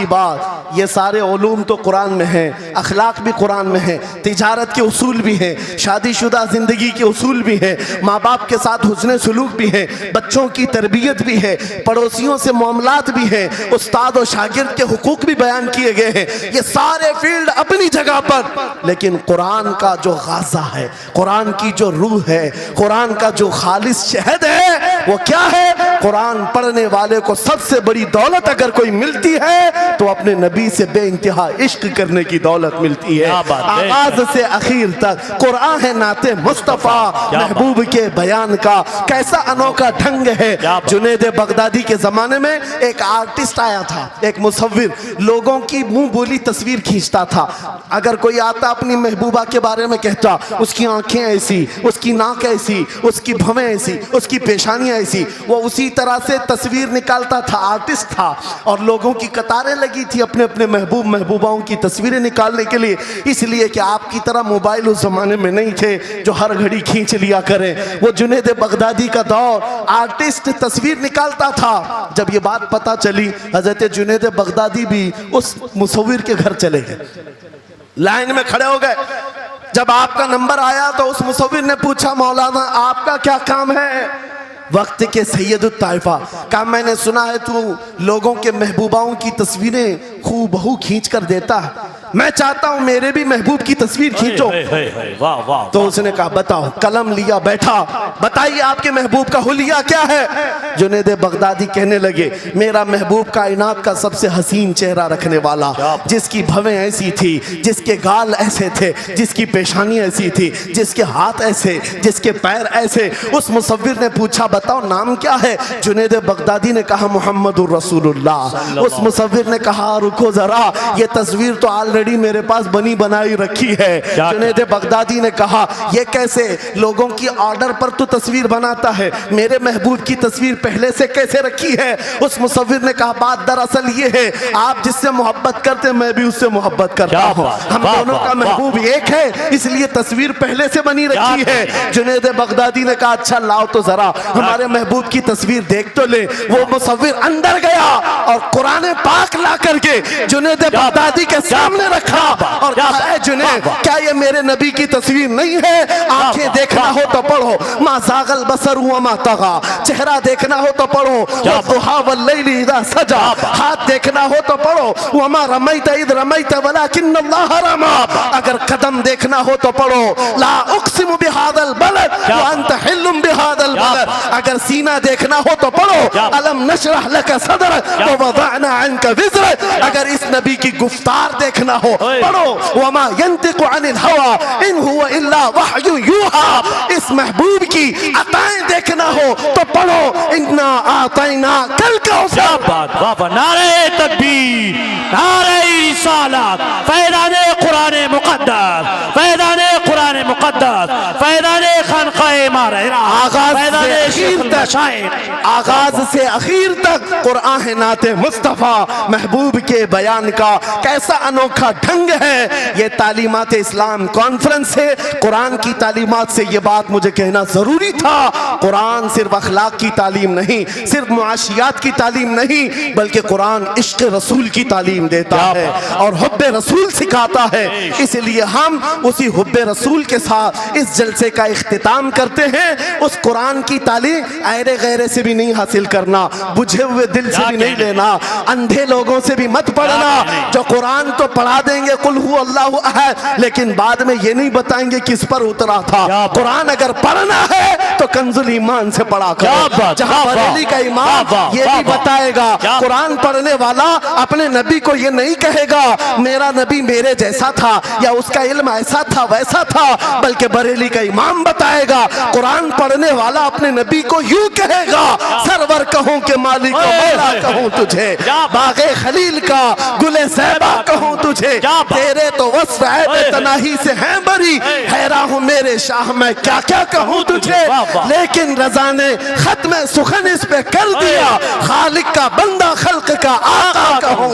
बात, ये सारे उलूम तो कुरान में हैं, अखलाक भी कुरान में है, तिजारत के उसूल भी हैं, शादीशुदा जिंदगी के उसूल भी हैं, माँ बाप के साथ हुस्न सलूक भी है, बच्चों की तरबियत भी है, पड़ोसियों से मामलात भी हैं, उस्ताद और शागिर्द के हुकूक भी बयान किए गए हैं। ये सारे फील्ड अपनी जगह पर, लेकिन कुरान का जो गाज़ा है, कुरान की जो रूह है, कुरान का जो खालिस शहद है, वो क्या है? कुरान पढ़ने वाले को सबसे बड़ी दौलत अगर कोई मिलती है तो अपने नबी से बेइंतहा इश्क करने की दौलत मिलती है। आगाज से आखिर तक कुरान है नाते मुस्तफा महबूब के बयान का। कैसा अनोखा ढंग है। जुनैद बगदादी के जमाने में एक आर्टिस्ट आया था, एक मुसव्विर, लोगों की मुंह बोली तस्वीर खींचता था। अगर कोई आता अपनी महबूबा के बारे में कहता, उसकी आंखें ऐसी, उसकी नाक ऐसी, उसकी भवें ऐसी, उसकी पेशानियां ऐसी, वो उसी तरह से तस्वीर निकालता था। आर्टिस्ट था और लोगों की कतारें लगी थी अपने अपने महबूब महबूबाओं की तस्वीरें निकालने के लिए। इसलिए कि आपकी तरह मोबाइल उस जमाने में नहीं थे जो हर घड़ी खींच लिया करें। वो जुनैद बगदादी का दौर, आर्टिस्ट तस्वीर निकालता था। जब ये बात पता चली, हजरत जुनैद बगदादी भी उस मुसव्विर के घर चले गए, लाइन में खड़े हो गए। जब आपका नंबर आया तो उस मुसव्विर ने पूछा, मौलाना आपका क्या काम है? वक्त के सैयद ताइफा का मैंने सुना है तू लोगों के महबूबाओं की तस्वीरें खूबहू खींच कर देता है, मैं चाहता हूं मेरे भी महबूब की तस्वीर खींचो। वाह वाह। तो उसने कहा बताओ। कलम लिया, बैठा, बताइए आपके महबूब का हुलिया क्या है? जुनैद बगदादी कहने लगे, मेरा महबूब कायनात का सबसे हसीन चेहरा रखने वाला, जिसकी भवें ऐसी थी, जिसके गाल ऐसे थे, जिसकी पेशानी ऐसी थी, जिसके हाथ ऐसे, जिसके पैर ऐसे। उस मुसव्विर ने पूछा बताओ नाम क्या है? जुनैद बगदादी ने कहा मुहम्मदुर रसूलुल्लाह। उस मुसव्विर ने कहा रुको जरा, ये तस्वीर तो ऑलरेडी मेरे पास बनी बनाई रखी है। जुनैद बगदादी ने कहा ये कैसे? लोगों की ऑर्डर पर तू तस्वीर बनाता है, मेरे महबूब की तस्वीर पहले से कैसे रखी है? उस मुसव्विर ने कहा बात दरअसल ये है, आप जिससे मोहब्बत करते मैं भी उससे मोहब्बत करता हूँ, हम दोनों का महबूब एक है, इसलिए तस्वीर पहले से बनी रखी है। जुनैद बगदादी ने कहा अच्छा लाओ तो जरा हमारे महबूब की तस्वीर देख तो ले। वो मुसव्विर अंदर गया और कुरान पाक ला करके जुनैद बगदादी के सामने रखा और कहा जुनैद क्या ये मेरे नबी की तस्वीर नहीं है? आंखें देखना हो तो पढ़ो, मा ज़ागल बसर हुआ मा तगा, चेहरा देखना हो तो पढ़ो, वद्दुहा वल्लैलि इज़ा सजा, हाथ देखना हो तो पढ़ो, वमा रमैत इज़ रमैत वलाकिन्नल्लाह रमा, अगर कदम देखना हो तो पढ़ो, ला उक़सिमु बिहादल बलद व अंत हिल्लुम बिहादल बलद, अगर सीना देखना हो तो पढ़ो, अलम नशरह लका सदरक व वदअना अन्का विज़रक, अगर इस नबी की गुफ्तार देखना हो पढ़ो, वमा यंतिकु अनिल हवा इन हुवा इल्ला वहयु यूहा, इस महबूब की अताएं देखना हो तो पढ़ो, इन्ना आतैना कल कौसर। बाबा नारे तकबीर, नारे रिसालत, फैज़ाने कुरान मुक़द्दस, फैज़ाने कुरान मुक़द्दस, फैज़ाने खानक़ाह इमारत, आगाज से आखिर तक कुरान है नाते मुस्तफा महबूब के बयान का। कैसा अनोखा ढंग है। ये तालीमात इस्लाम कॉन्फ्रेंस है, कुरान की तालीमात से ये बात मुझे कहना जरूरी था। कुरान सिर्फ अखलाक की तालीम नहीं, सिर्फ मुआशियात की तालीम नहीं, बल्कि कुरान इश्क रसूल की तालीम देता है और हुब्बे रसूल सिखाता है। इसलिए हम उसी हुब्बे रसूल के साथ इस जलसे का इख्तिताम करते हैं। उस कुरान की तालीम ऐरे गैरे से भी नहीं हासिल करना, बुझे हुए दिल से भी नहीं लेना, अंधे लोगों से भी मत पढ़ना जो कुरान तो पढ़ा देंगे कुल हु अल्लाहु अहद, लेकिन बाद में ये नहीं बताएंगे किस पर उतरा था। कुरान अगर पढ़ना है तो कंजुल ईमान से पढ़ा करो। जहां बरेली का इमाम ये भी बताएगा, कुरान पढ़ने वाला अपने नबी को ये नहीं कहेगा मेरा नबी मेरे जैसा था या उसका इल्म ऐसा था वैसा था, बल्कि बरेली का इमाम बताएगा कुरान पढ़ने वाला अपने नबी को यूं कहेगा, सरवर कहूं के मालिक मौला कहूं तुझे, बागे खलील का गुले ज़ैबा कहूं तुझे, तेरे तो वस्फ तनाही से हैं बरी, हैरान हूं मेरे शाह मैं क्या क्या कहूं तुझे। लेकिन रज़ा ने खत्म सुखन इस पे कर दिया, खालिक का बंदा खल्क का आका कहूं।